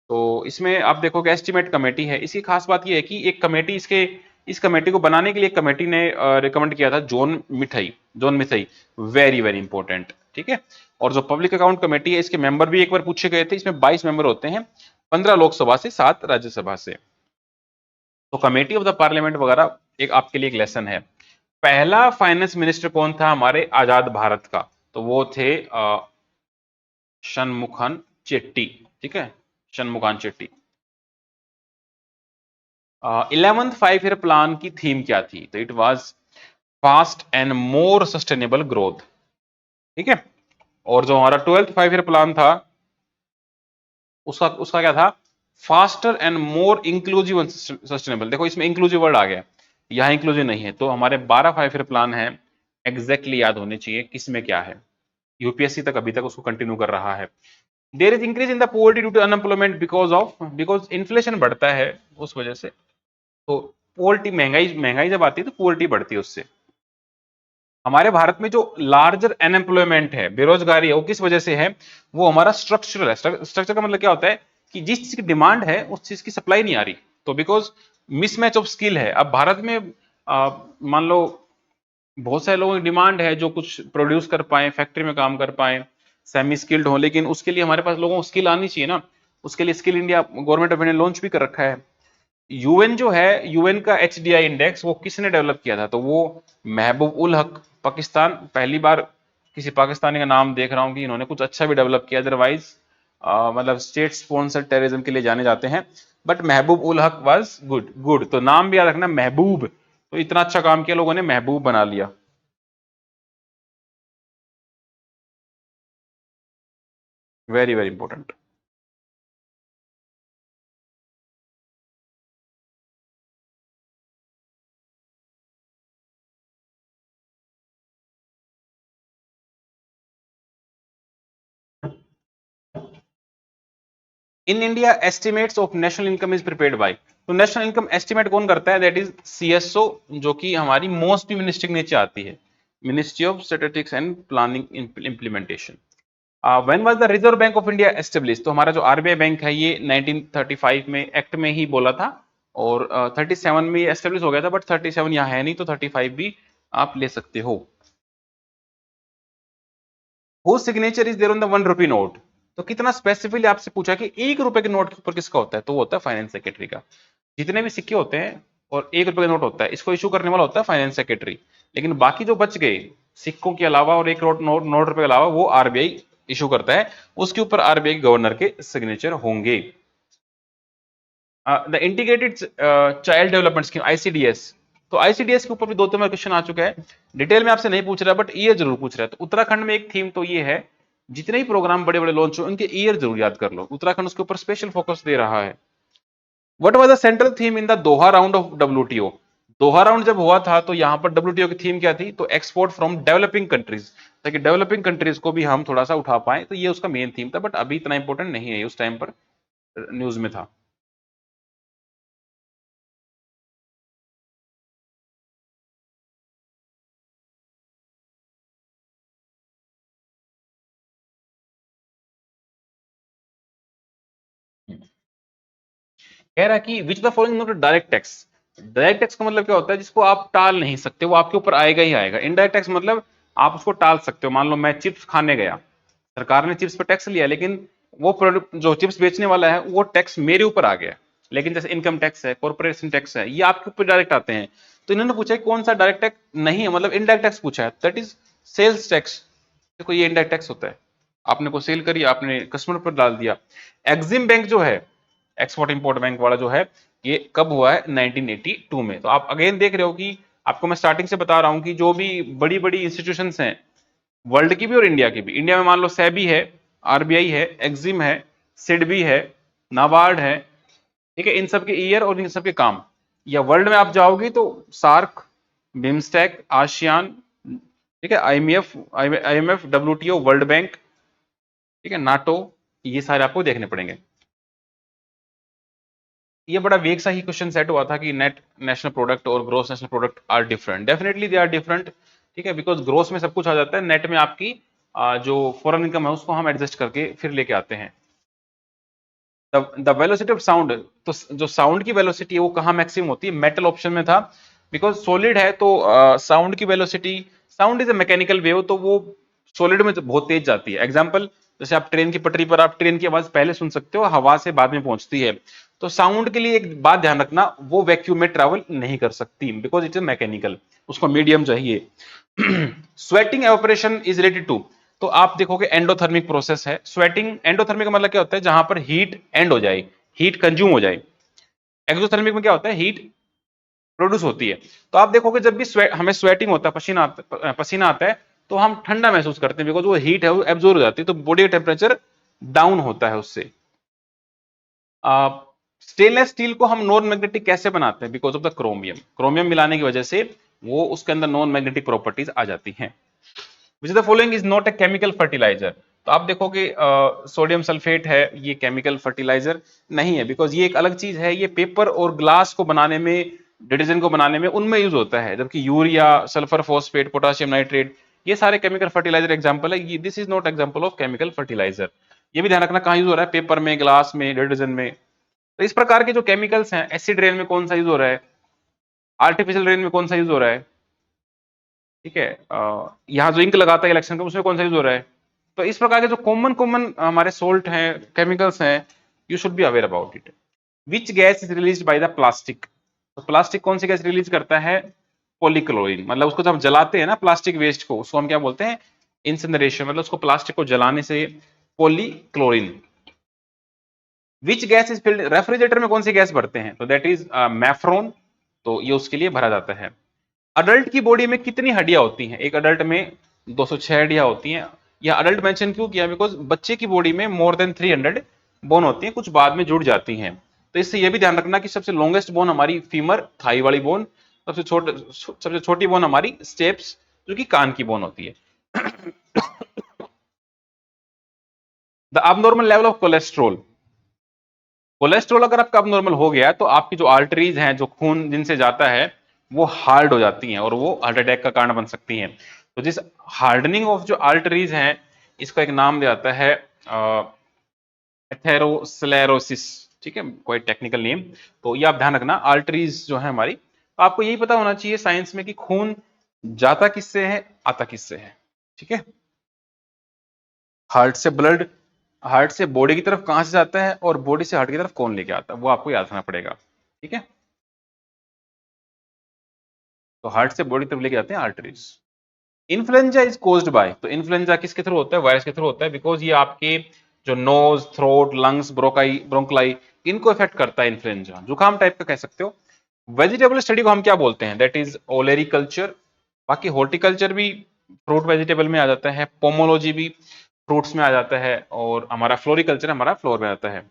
तो इसमें आप देखोगे एस्टिमेट कमेटी है। इसकी खास बात यह है कि एक कमेटी इस कमेटी को बनाने के लिए कमेटी ने रिकमेंड किया था जॉन मिथई, वेरी वेरी इंपॉर्टेंट, ठीक है। और जो पब्लिक अकाउंट कमेटी है, इसके मेंबर भी एक बार पूछे गए थे, इसमें 22 मेंबर होते हैं, 15 लोकसभा से, 7 राज्यसभा से। तो कमेटी ऑफ द पार्लियामेंट वगैरह एक आपके लिए एक लेसन है। पहला फाइनेंस मिनिस्टर कौन था हमारे आजाद भारत का? तो वो थे शनमुखन चेट्टी। ठीक है, शनमुखन चेट्टी। 11th 5 ईयर प्लान की थीम क्या थी? तो it was fast and more sustainable growth. ठीक है, और जो हमारा 12th 5 ईयर प्लान था उसका उसका क्या था? Faster and more inclusive and sustainable. देखो इसमें इंक्लूसिव वर्ड आ गया, यहां इंक्लूसिव नहीं है। तो हमारे 12 5 ईयर प्लान है, एग्जैक्टली याद होने चाहिए किसमें क्या है। यूपीएससी तक अभी तक उसको कंटिन्यू कर रहा है। There is increase in the poverty due to unemployment because inflation बढ़ता है उस वजह से। तो पोवर्टी, महंगाई महंगाई जब आती है तो पोवर्टी बढ़ती है उससे। हमारे भारत में जो लार्जर अनएम्प्लॉयमेंट है, बेरोजगारी है, वो किस वजह से है? वो हमारा स्ट्रक्चरल है। स्ट्रक्चर का मतलब क्या होता है कि जिस चीज की डिमांड है उस चीज की सप्लाई नहीं आ रही। तो बिकॉज मिसमैच ऑफ स्किल है। अब भारत में मान लो बहुत सारे लोगों की डिमांड है जो कुछ प्रोड्यूस कर पाए, फैक्ट्री में काम कर पाए, सेमी स्किल्ड हो, लेकिन उसके लिए हमारे पास लोगों को स्किल आनी चाहिए ना। उसके लिए skill India government of India launch भी कर रखा है। यूएन जो है, यूएन का एचडीआई इंडेक्स वो किसने डेवलप किया था? तो वो महबूब उल हक, पाकिस्तान। पहली बार किसी पाकिस्तानी का नाम देख रहा हूं कि इन्होंने कुछ अच्छा भी डेवलप किया। अदरवाइज मतलब स्टेट स्पॉन्सर्ड टेररिज्म के लिए जाने जाते हैं, but Mehboob ul Haq was good. Good तो नाम भी याद रखना, महबूब। तो इतना अच्छा काम किया, लोगों ने महबूब बना लिया। Very very important. In India estimates of national income is prepared by. तो नेशनल इनकम एस्टिमेट कौन करता है? दैट इज सीएसओ, जो कि हमारी मोस्ट मिनिस्ट्री के नीचे आती है, ministry of statistics and planning implementation. When was the reserve bank of India establish? तो हमारा जो आरबीआई बैंक है ये 1935 में एक्ट में ही बोला था, और 37 में एस्टेब्लिश हो गया था, बट 37 यहाँ है नहीं तो 35 भी आप ले सकते हो। Who signature is there on the 1 rupee note? तो कितना स्पेसिफिकली आपसे पूछा कि 1 रुपए के नोट के ऊपर किसका होता है? तो वो होता है फाइनेंस सेक्रेटरी का। जितने भी सिक्के होते हैं और 1 रुपए का नोट होता है, इसको इशू करने वाला होता है फाइनेंस सेक्रेटरी। लेकिन बाकी जो बच गए सिक्कों के अलावा और 1 नोट रुपए के अलावा, वो आरबीआई इशू करता है। उसके ऊपर आरबीआई गवर्नर के सिग्नेचर होंगे। The integrated child development scheme, ICDS. तो आईसीडीएस के ऊपर भी 2 3 क्वेश्चन आ चुका है। डिटेल में आपसे नहीं पूछ रहा, बट ईयर जरूर पूछ रहा है। तो उत्तराखंड में एक थीम तो ये है, जितने ही प्रोग्राम बड़े बड़े लॉन्च हो उनके ईयर जरूर याद कर लो। उत्तराखंड उसके ऊपर स्पेशल फोकस दे रहा है। What was the central theme in the Doha round of WTO? Doha round जब हुआ था तो यहां पर डब्ल्यूटीओ की थीम क्या थी? तो एक्सपोर्ट फ्रॉम डेवलपिंग कंट्रीज, ताकि डेवलपिंग कंट्रीज को भी हम थोड़ा सा उठा पाए। तो ये उसका मेन थीम था, बट अभी इतना इंपॉर्टेंट नहीं है, उस टाइम पर न्यूज में था। कह रहा है कि विच the following not direct tax. Direct tax का मतलब क्या होता है? जिसको आप टाल नहीं सकते, वो आपके ऊपर आएगा ही आएगा। इनडायरेक्ट टैक्स मतलब आप उसको टाल सकते हो। मान लो मैं चिप्स खाने गया, सरकार ने चिप्स पर टैक्स लिया, लेकिन वो प्रोडक्ट जो चिप्स बेचने वाला है वो टैक्स मेरे ऊपर आ गया। लेकिन जैसे इनकम टैक्स है, कॉर्पोरेशन टैक्स है, ये आपके ऊपर डायरेक्ट आते हैं। तो इन्होंने पूछा है कौन सा डायरेक्ट टैक्स नहीं है, मतलब इनडायरेक्ट टैक्स पूछा है, दैट इज सेल्स टैक्स। देखो ये इनडायरेक्ट टैक्स होता है, आपने को सेल करी, आपने कस्टमर पर डाल दिया। एग्जिम बैंक जो है, एक्सपोर्ट इंपोर्ट बैंक वाला जो है, ये कब हुआ है? 1982 में। तो आप अगेन देख रहे हो कि आपको मैं स्टार्टिंग से बता रहा हूं कि जो भी बड़ी बड़ी इंस्टीट्यूशंस हैं, वर्ल्ड की भी और इंडिया की भी। इंडिया में मान लो सेबी है, आरबीआई है, एक्जिम है, सिडबी है, नाबार्ड है। ठीक है, इन सब के ईयर और इन सब के काम। या वर्ल्ड में आप जाओगे तो सार्क, बिम्स्टेक, आसियान, ठीक है, आईएमएफ, डब्ल्यूटीओ, वर्ल्ड बैंक, ठीक है, नाटो, ये सारे आपको देखने पड़ेंगे। ये बड़ा वेग सा ही क्वेश्चन सेट हुआ था कि नेट नेशनल प्रोडक्ट और gross national product are different. Definitely they are different. ठीक है, बिकॉज ग्रोस में सब कुछ आ जाता है, नेट में आपकी जो फॉरेन इनकम है उसको हम एडजस्ट करके फिर लेके आते हैं। द वेलोसिटी ऑफ साउंड, तो जो साउंड की वेलोसिटी है वो कहाँ मैक्सिमम होती है? मेटल ऑप्शन में था। बिकॉज सॉलिड है तो साउंड की velocity, sound is a mechanical wave, तो वो सॉलिड में बहुत तेज जाती है। एग्जाम्पल, जैसे आप ट्रेन की पटरी पर आप ट्रेन की आवाज पहले सुन सकते हो, हवा से बाद में पहुंचती है। तो साउंड के लिए एक बात ध्यान रखना, वो वैक्यूम में ट्रैवल नहीं कर सकती बिकॉज इट इज मैकेनिकल, उसको मीडियम चाहिए। Sweating evaporation is related to, तो आप देखोगे एंडोथर्मिक प्रोसेस है। स्वेटिंग, एंडोथर्मिक का मतलब क्या होता है, जहां पर हीट एंड हो जाए, हीट कंज्यूम हो जाए। एक्सोथर्मिक में क्या होता है, हीट प्रोड्यूस होती है। तो आप देखोगे जब भी हमें स्वेटिंग होता है, पसीना आता है, तो हम ठंडा महसूस करते हैं बिकॉज वो हीट है वो एब्जॉर्ब हो जाती है, तो बॉडी का टेम्परेचर डाउन होता है उससे। स्टेनलेस स्टील को हम नॉन मैग्नेटिक कैसे बनाते हैं, because of the chromium, chromium मिलाने की वजह से वो उसके अंदर नॉन मैग्नेटिक प्रॉपर्टीज आ जाती हैं। Which the following is not a chemical fertiliser, तो आप देखोगे सोडियम सल्फेट है, ये केमिकल फर्टिलाइजर नहीं है, बिकॉज ये एक अलग चीज है, ये पेपर और ग्लास को बनाने में, डिटर्जेंट को बनाने में उनमें यूज होता है, जबकि urea, sulphur phosphate, potassium nitrate, ये सारे केमिकल फर्टिलाइजर एग्जाम्पल है, this is not example of chemical fertiliser. ये भी ध्यान रखना कहाँ यूज हो रहा है, पेपर में, ग्लास में, डिटर्जेंट में। तो इस प्रकार के जो केमिकल्स हैं, एसिड रेन में कौन सा यूज हो रहा है, आर्टिफिशियल रेन में कौन सा यूज हो रहा है, ठीक है, यहाँ जो इंक लगाता है इलेक्शन का, उसमें कौन सा यूज हो रहा है। तो इस प्रकार के जो कॉमन कॉमन हमारे सोल्ट हैं, केमिकल्स हैं, you should be aware about it. Which gas is release by the plastic, तो प्लास्टिक कौन सी गैस रिलीज करता है, पॉलीक्लोरीन, मतलब उसको जब हम जलाते हैं ना प्लास्टिक वेस्ट को, उसको हम क्या बोलते हैं, इंसिनरेशन, मतलब उसको प्लास्टिक को जलाने से polychlorine. Which gas is filled, refrigerator में कौन सी गैस भरते हैं, तो दैट इज मैफ्रोन, तो ये उसके लिए भरा जाता है। अडल्ट की बॉडी में कितनी हड्डियां होती हैं, एक अडल्ट में 206 हड्डियां होती हैं। यह अडल्ट मेंशन क्यों किया, बिकॉज बच्चे की बॉडी में मोर देन 300 बोन होती हैं, कुछ बाद में जुड़ जाती हैं। तो इससे यह भी ध्यान रखना कि सबसे लॉन्गेस्ट बोन हमारी फीमर थाई वाली बोन, सबसे छोटी बोन हमारी स्टेप्स, जो कि कान की बोन होती है। The abnormal level of cholesterol, cholesterol अगर आपका अबनॉर्मल हो गया तो आपकी जो आर्टरीज हैं, जो खून जिनसे जाता है, वो हार्ड हो जाती हैं और वो हार्ट अटैक का कारण बन सकती हैं। तो जिस हार्डनिंग ऑफ जो आर्टरीज हैं, इसका एक नाम दिया जाता है एथेरोस्लेरोसिस, ठीक है, कोई टेक्निकल नेम। तो ये आप ध्यान रखना, आर्टरीज जो है हमारी, तो आपको यही पता होना चाहिए साइंस में कि खून जाता किससे है, आता किससे है, ठीक है। हार्ट से ब्लड, हार्ट से बॉडी की तरफ कहां से जाता है और बॉडी से हार्ट की तरफ कौन लेके आता है, वो आपको याद रखना पड़ेगा, ठीक है। तो हार्ट से बॉडी तरफ लेके जाते हैं arteries. Influenza is caused by, तो इन्फ्लुएंजा किसके थ्रू होता है, वायरस के थ्रू होता है, बिकॉज ये आपके जो नोज, थ्रोट, लंग्स, ब्रोंकलाई, इनको इफेक्ट करता है इन्फ्लुएंजा, जुकाम टाइप का कह सकते हो। वेजिटेबल स्टडी को हम क्या बोलते हैं, दैट इज ओलेरी कल्चर। बाकी हॉर्टिकल्चर भी फ्रूट वेजिटेबल में आ जाता है, पोमोलॉजी भी फ्रूट्स में आ जाता है, और हमारा फ्लोरिकल्चर हमारा फ्लोर में आता है।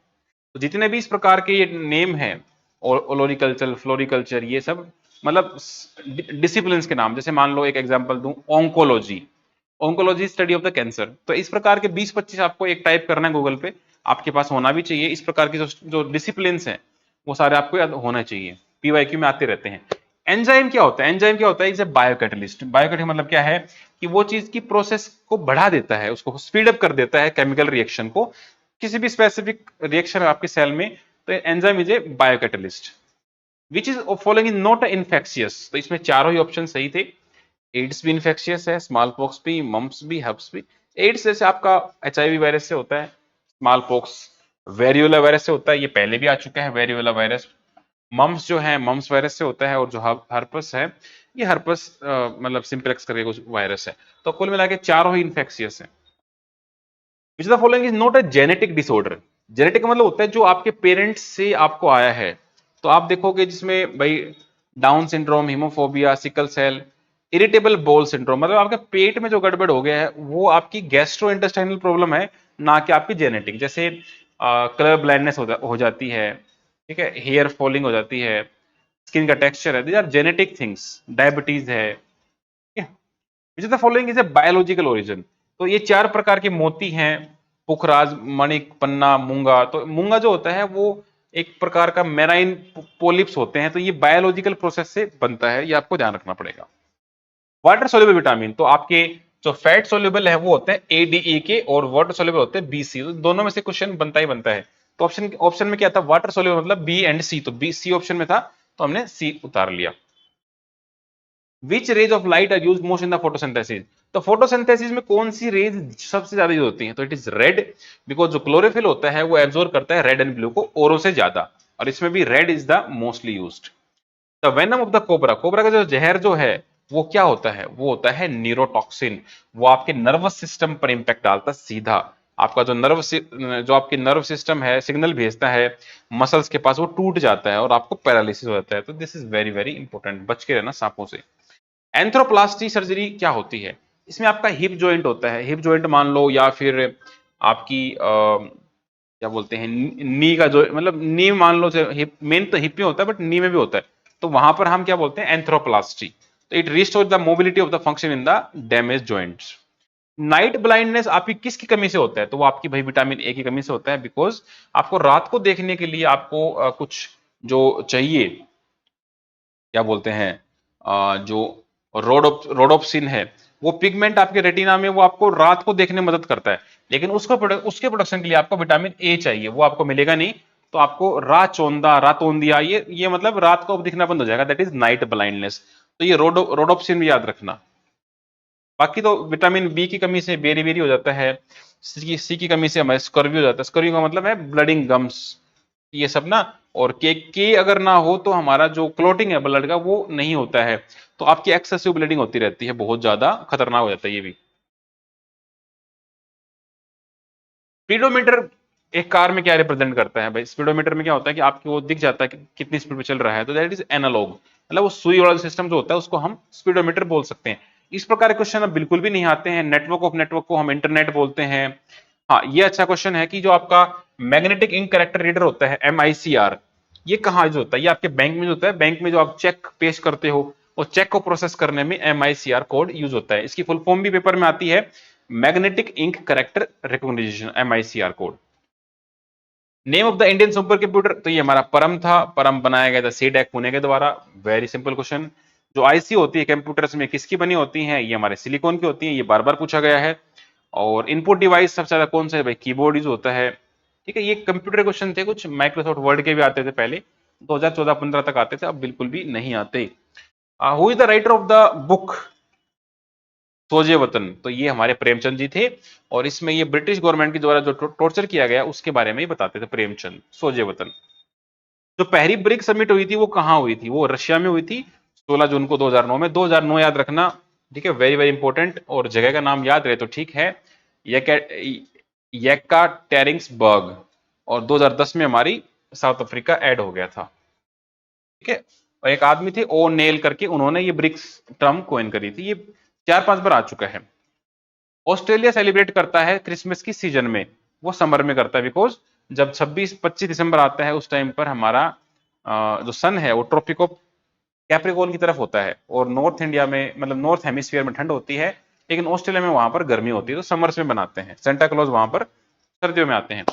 तो जितने भी इस प्रकार के ये नेम हैं, ओलोरिकल्चर, फ्लोरिकल्चर, ये सब मतलब डिसिप्लिन के नाम। जैसे मान लो एक एग्जांपल दूं, oncology, oncology study of the cancer. तो इस प्रकार के 20-25 आपको एक टाइप करना है गूगल पे, आपके पास होना भी चाहिए। इस प्रकार के जो डिसिप्लिन हैं, वो सारे आपको याद होना चाहिए, पीवाईक्यू में आते रहते हैं। एंजाइम क्या होता है, एंजाइम क्या होता है, इज ए बायोकैटलिस्ट। बायोकैटलिस्ट मतलब क्या है, कि वो चीज की प्रोसेस को बढ़ा देता है, उसको स्पीड अप कर देता है, केमिकल रिएक्शन को, किसी भी स्पेसिफिक रिएक्शन आपके सेल में। तो enzyme is a biocatalyst. Which is following is not infectious, तो इसमें चारों ही ऑप्शन सही थे। एड्स भी इन्फेक्शियस है, स्मॉल पॉक्स भी, मम्प्स भी, हब्स भी। एड्स जैसे आपका एचआईवी वायरस से होता है, स्मॉल पॉक्स वेरियोला वायरस से होता है, ये पहले भी आ चुका है वेरियोला वायरस। मम्प्स जो है, मम्प्स वायरस से होता है, और जो हर्पस है, ये हर्पस मतलब सिंप्लेक्स करके कुछ वायरस है। तो कुल मिला के चारों ही इन्फेक्शियस है। विच the following is not a genetic disorder, genetic मतलब होता है जो आपके पेरेंट्स से आपको आया है। तो आप देखोगे जिसमें भाई Down syndrome, hemophobia, sickle cell, irritable bowel syndrome, मतलब आपके पेट में जो गड़बड़ हो गया है वो आपकी गैस्ट्रो इंटेस्टाइनल प्रॉब्लम है, ना कि आपकी जेनेटिक। जैसे कलर ब्लाइंडनेस हो जाती है, ठीक है, हेयर फॉलिंग हो जाती है, स्किन का टेक्सचर है, these are genetic things, diabetes है, ठीक है। Which is the following is a biological origin, तो ये चार प्रकार के मोती हैं, पुखराज, मणिक, पन्ना, मूंगा। तो मूंगा जो होता है वो एक प्रकार का मेराइन पोलिप्स होते हैं, तो ये बायोलॉजिकल प्रोसेस से बनता है, ये आपको ध्यान रखना पड़ेगा। वाटर सोल्यूबल विटामिन, तो आपके जो फैट सोल्यूबल है वो होते हैं एडीई के, और वाटर सोल्यूबल होते हैं बीसी, तो दोनों में से क्वेश्चन बनता ही बनता है। तो ऑप्शन ऑप्शन में क्या था, वाटर सोल्यूबल मतलब बी एंड सी, तो बी सी ऑप्शन में था, तो हमने सी उतार लिया। Which rays of light are use most in the photosynthesis, तो फोटोसिंथेसिस में कौन सी रेज सबसे ज्यादा यूज होती है, तो इट इज रेड, बिकॉज जो क्लोरोफिल होता है वो एब्जॉर्ब करता है रेड एंड ब्लू को औरों से ज्यादा। और इसमें भी red is the mostly used. The venom of the cobra, cobra का जो जहर जो है वो क्या होता है, वो होता है न्यूरोटॉक्सिन। वो आपके नर्वस सिस्टम पर इंपैक्ट डालता है सीधा। आपका जो आपके नर्व सिस्टम है सिग्नल भेजता है मसल्स के पास, वो टूट जाता है और आपको पैरालिसिस हो जाता है। तो this is very very important, बच के रहना सांपों से। एंथ्रोप्लास्टी सर्जरी क्या होती है, इसमें आपका हिप जॉइंट होता है, हिप जॉइंट मान लो, या फिर आपकी क्या बोलते हैं नी का जो, मतलब नी मान लो, हिप मेन तो हिप में होता है बट नी में भी होता है, तो वहां पर हम क्या बोलते हैं एंथ्रोप्लास्टी। तो it restore the mobility of the function in the damage joints. Night blindness आपकी किसकी कमी से होता है, तो वो आपकी भाई विटामिन ए की कमी से होता है, बिकॉज आपको रात को देखने के लिए आपको कुछ जो चाहिए, क्या बोलते हैं जो रोडोप्सिन है, वो पिगमेंट आपके रेटिना में, वो आपको रात को देखने में मदद करता है, लेकिन उसके प्रोडक्शन के लिए आपको विटामिन ए चाहिए, वो आपको मिलेगा नहीं। तो आपको राचोंदा, रातोंदिया, ये मतलब रात को दिखना बंद हो जाएगा, दैट इज नाइट ब्लाइंडनेस। तो ये रोडोप्सिन भी याद रखना। बाकी तो विटामिन बी की कमी से बेरी बेरी हो जाता है, सी की कमी से हमारे स्कर्वी हो जाता है, स्कर्वी का मतलब है ब्लडिंग गम्स, ये सब ना। और के अगर ना हो तो हमारा जो क्लोटिंग है ब्लड का वो नहीं होता है, तो आपकी एक्सेसिव ब्लीडिंग होती रहती है, बहुत ज्यादा खतरनाक हो जाता है ये भी। स्पीडोमीटर एक कार में क्या रिप्रेजेंट करता है भाई, स्पीडोमीटर में क्या होता है कि आपको वो दिख जाता है कि कितनी स्पीड पे चल रहा है, तो दैट इज एनालॉग, मतलब वो सुई वाला सिस्टम जो होता है उसको हम स्पीडोमीटर बोल सकते हैं। इस प्रकार के क्वेश्चन अब बिल्कुल भी नहीं आते हैं। नेटवर्क ऑफ नेटवर्क को हम इंटरनेट बोलते हैं। हाँ, ये अच्छा क्वेश्चन है कि जो आपका मैग्नेटिक इंक कैरेक्टर रीडर होता है MICR, ये कहाँ यूज होता है, ये आपके बैंक में जो होता है, बैंक में जो आप चेक पेश करते हो, वो चेक को प्रोसेस करने में MICR कोड यूज होता है। इसकी फुल फॉर्म भी पेपर में आती है, magnetic ink character recognition, MICR code. Name of the Indian super computer, तो ये हमारा परम था, परम बनाया गया था सीडैक पुणे के द्वारा। Very simple question. जो आईसी होती है कंप्यूटर्स में किसकी बनी होती है, ये हमारे सिलिकॉन की होती है, ये बार बार पूछा गया है। और इनपुट डिवाइस सबसे ज्यादा कौन सा है भाई, कीबोर्ड यूज होता है। ठीक है, ये कंप्यूटर क्वेश्चन थे, कुछ माइक्रोसॉफ्ट वर्ड के भी आते थे पहले, 2014-15 तक आते थे, अब बिल्कुल भी नहीं आते। Who is the writer of the book Soze Watan, तो ये हमारे प्रेमचंद जी थे, और इसमें ये ब्रिटिश गवर्नमेंट के द्वारा जो टॉर्चर किया गया उसके बारे में ही बताते थे प्रेमचंद, सोजे वतन। जो पहली ब्रिक्स समिट हुई थी वो कहाँ हुई थी, वो रशिया में हुई थी 16 जून को 2009 में। 2009 याद रखना, ठीक है, वेरी वेरी इंपॉर्टेंट। और जगह का नाम याद रहे तो ठीक है, येकाटेरिंगसबर्ग। और 2010 में हमारी साउथ अफ्रीका ऐड हो गया था। ठीक है, और एक आदमी थे ओ नेल करके, उन्होंने ये ब्रिक्स टर्म कोइन करी थी। ये 4-5 बार आ चुका है। ऑस्ट्रेलिया सेलिब्रेट करता है क्रिसमस की सीजन में, वो समर में करता है, बिकॉज जब 26-25 दिसंबर आता है उस टाइम पर हमारा जो सन है वो ट्रॉपिक ऑफ कैप्रिकॉर्न की तरफ होता है, और नॉर्थ इंडिया में, मतलब नॉर्थ हेमिस्फीयर में ठंड होती है, लेकिन ऑस्ट्रेलिया में वहां पर गर्मी होती है, तो समर्स में बनाते हैं। सेंटा क्लॉज वहां पर सर्दियों में आते हैं।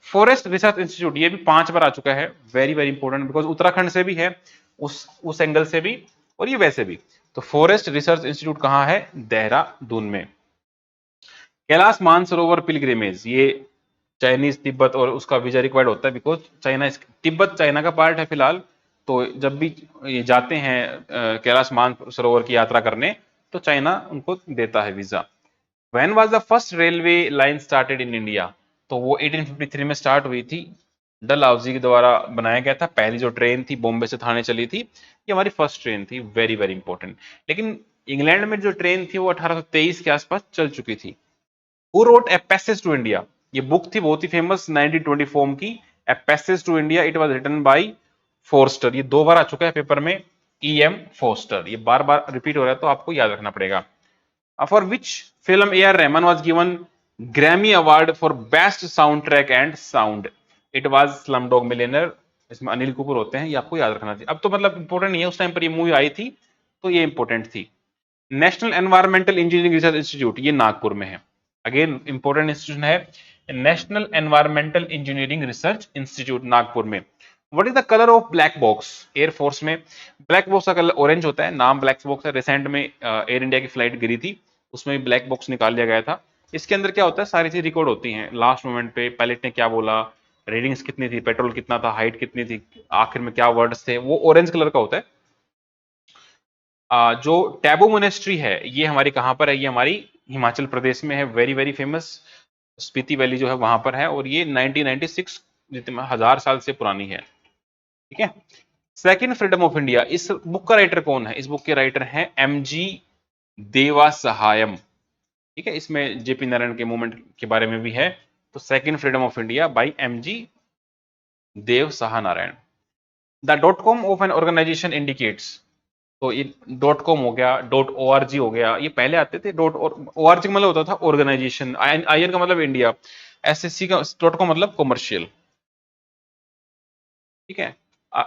फॉरेस्ट रिसर्च इंस्टीट्यूट, ये भी 5 बार आ चुका है, very very important, because Uttarakhand से भी है, उस एंगल से भी, और ये वैसे भी। तो फॉरेस्ट रिसर्च इंस्टीट्यूट कहाँ है, देहरादून में। कैलाश मानसरोवर पिलग्रिमेज, ये चाइनीज तिब्बत और उसका वीजा रिक्वायर्ड होता है, बिकॉज चाइना, तिब्बत चाइना का पार्ट है फिलहाल। तो जब भी ये जाते हैं कैलाश मानसरोवर की यात्रा करने, तो चाइना उनको देता है visa. When was the first railway line started in India, तो वो 1853 में स्टार्ट हुई थी, डलहौजी के द्वारा बनाया गया था। पहली जो ट्रेन थी बॉम्बे से थाने चली थी, ये हमारी फर्स्ट ट्रेन थी, वेरी वेरी इंपॉर्टेंट। लेकिन इंग्लैंड में जो ट्रेन थी वो 1823 के आसपास चल चुकी थी। Who wrote a passage to India, ये बुक थी बहुत ही फेमस 1924 की, a passage to India, it was written by Forster. ये 2 बार आ चुका है पेपर में, EM फोर्स्टर, ये बार बार रिपीट हो रहा है तो आपको याद रखना पड़ेगा। For which film AR Rahman was given Grammy award for best sound track and sound, it was Slumdog millionaire, इसमें अनिल कपूर होते हैं, ये आपको याद रखना चाहिए। अब तो मतलब इंपॉर्टेंट नहीं है, उस टाइम पर ये मूवी आई थी तो ये इंपॉर्टेंट थी। National environmental engineering research institute, ये नागपुर में है, अगेन इंपॉर्टेंट इंस्टीट्यूशन है। National environmental engineering research institute Nagpur में। What is the colour of black box, air force में ब्लैक बॉक्स का कलर ऑरेंज होता है, नाम ब्लैक बॉक्स है। रिसेंट में एयर इंडिया की फ्लाइट गिरी थी, उसमें भी ब्लैक बॉक्स निकाल लिया गया था। इसके अंदर क्या होता है, सारी चीज रिकॉर्ड होती हैं, लास्ट मोमेंट पे पायलट ने क्या बोला, रीडिंग्स कितनी थी, पेट्रोल कितना था, हाइट कितनी थी, आखिर में क्या वर्ड्स थे, वो ऑरेंज कलर का होता है। जो टैबू मोनेस्ट्री है ये हमारी कहाँ पर है, ये हमारी हिमाचल प्रदेश में है, very very famous. Spiti valley जो है वहां पर है, और ये 1996 जितने 1000 साल से पुरानी है। ठीक है। सेकंड फ्रीडम ऑफ इंडिया, इस बुक का राइटर कौन है? इस बुक के राइटर हैं एमजी देवा सहायम। ठीक है, इसमें जेपी नारायण के मूवमेंट के बारे में भी है। तो second freedom of India by MG Dev Saha Narayan. The dot com of an organization indicates, तो ये डॉट कॉम हो गया, डॉट ओ आर जी हो गया, ये पहले आते थे। डॉट ओ आर जी का मतलब होता था ऑर्गेनाइजेशन, आई एन का मतलब इंडिया, एस एस सी का डॉट कॉम मतलब कॉमर्शियल। ठीक है।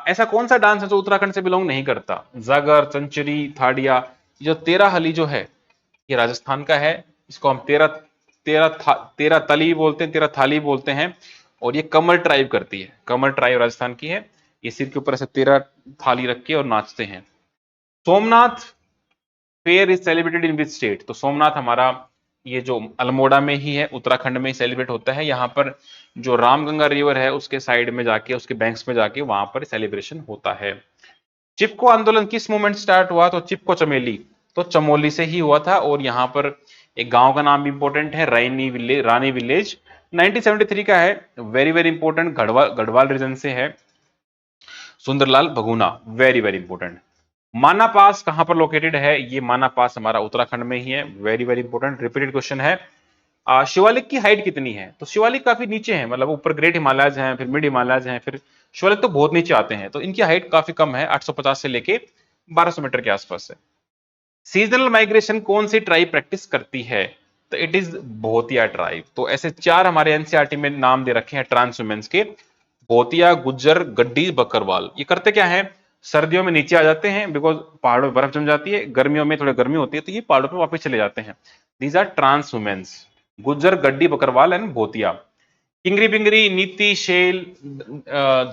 ऐसा कौन सा डांस है जो उत्तराखंड से बिलोंग नहीं करता? जागर, चंचरी, थाड़िया। जो तेरह हली जो है ये राजस्थान का है। इसको हम तेरह तली बोलते हैं, तेरह थाली बोलते हैं। और ये कमर ट्राइब करती है, कमर ट्राइब राजस्थान की है। ये सिर के ऊपर ऐसे तेरह थाली रख के और नाचते हैं। Somnath fair is celebrated in which state? तो सोमनाथ हमारा ये जो अल्मोड़ा में ही है, उत्तराखंड में ही सेलिब्रेट होता है। यहाँ पर जो रामगंगा रिवर है उसके साइड में जाके, उसके बैंक्स में जाके वहां पर सेलिब्रेशन होता है। चिपको आंदोलन किस मूवमेंट स्टार्ट हुआ? तो चिपको चमेली, तो चमोली से ही हुआ था। और यहाँ पर एक गांव का नाम भी इंपॉर्टेंट है, रानी विलेज, 1973 का है। Very very important, Garhwal region से है। Sunderlal Bahuguna, very very important. Mana pass कहां पर लोकेटेड है? ये माना पास हमारा उत्तराखंड में ही है। Very very important, repeated question है। शिवालिक की हाइट कितनी है? तो शिवालिक काफी नीचे है, मतलब ऊपर ग्रेट हिमालयज हैं, फिर मिड हिमालयज हैं, फिर शिवालिक तो बहुत नीचे आते हैं। तो इनकी हाइट काफी कम है, 850 से लेके 1200 मीटर के आसपास है। सीजनल माइग्रेशन कौन सी ट्राइब प्रैक्टिस करती है? तो इट इज भोतिया ट्राइब। तो ऐसे चार हमारे एनसीईआरटी में नाम दे रखे हैं ट्रांस वुमेन्स के, भोतिया, गुज्जर, गड्डी, बकरवाल। ये करते क्या है? सर्दियों में नीचे आ जाते हैं बिकॉज पहाड़ों में बर्फ जम जाती है, गर्मियों में थोड़ी गर्मी होती है तो ये पहाड़ों पे वापस चले जाते हैं। These are transhumance, Gujjar, Gaddi, Bakarwal and Bhotiya. Kingri Bingri, Niti, शेल,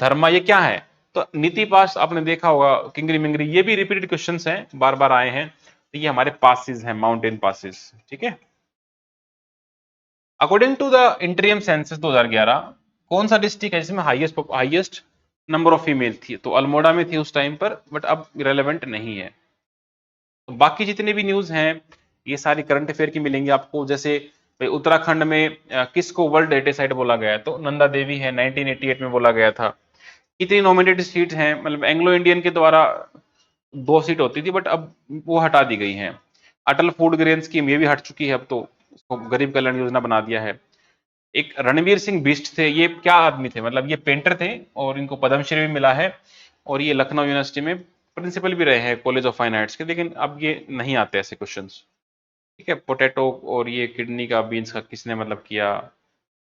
धर्मा, ये क्या है? तो नीति पास आपने देखा होगा, किंगरी मिंगरी, ये भी रिपीटेड क्वेश्चंस हैं, बार बार आए हैं। तो ये हमारे पासिस हैं, माउंटेन पासिस। ठीक है। According to the interim census 2011, कौन सा डिस्ट्रिक्ट है जिसमें हाईएस्ट नंबर ऑफ फीमेल थी? तो अल्मोड़ा में थी उस टाइम पर, बट अब रेलेवेंट नहीं है। तो बाकी जितने भी न्यूज हैं ये सारी करंट अफेयर की मिलेंगी आपको। जैसे भाई उत्तराखंड में किसको वर्ल्ड हेरिटेज साइट बोला गया है? तो नंदा देवी है, 1988 में बोला गया था। कितनी नॉमिनेटेड सीट हैं? मतलब एंग्लो इंडियन के द्वारा 2 सीट होती थी बट अब वो हटा दी गई हैं। अटल फूड ग्रेन स्कीम ये भी हट चुकी है, अब तो उसको गरीब कल्याण योजना बना दिया है। एक रणवीर सिंह बिष्ट थे, ये क्या आदमी थे? मतलब ये पेंटर थे और इनको पद्मश्री भी मिला है। और ये लखनऊ यूनिवर्सिटी में प्रिंसिपल भी रहे हैं, कॉलेज ऑफ फाइन आर्ट्स के। लेकिन अब ये नहीं आते ऐसे क्वेश्चंस। ठीक है। पोटैटो और ये किडनी का, बीन्स का किसने मतलब किया?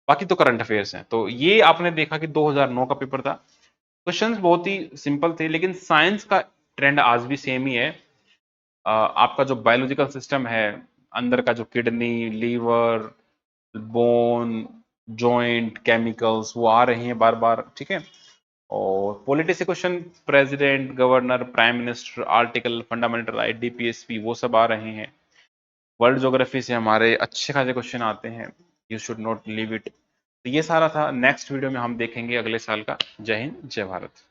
बाकी तो करंट अफेयर्स हैं। तो ये आपने देखा कि 2009 का पेपर था। क्वेश्चंस बहुत ही सिंपल थे, लेकिन साइंस का ट्रेंड आज भी सेम ही है। आपका जो बायोलॉजिकल सिस्टम है, अंदर का जो kidney, liver, bone, joint, chemicals, वो आ रहे हैं बार बार। ठीक है। और पॉलिटी से question, president, governor, prime minister, article, fundamental right, DPSP, वो सब आ रहे हैं। वर्ल्ड ज्योग्राफी से हमारे अच्छे खासे क्वेश्चन आते हैं, you should not leave it. तो ये सारा था। नेक्स्ट वीडियो में हम देखेंगे अगले साल का। जय हिंद, जय भारत।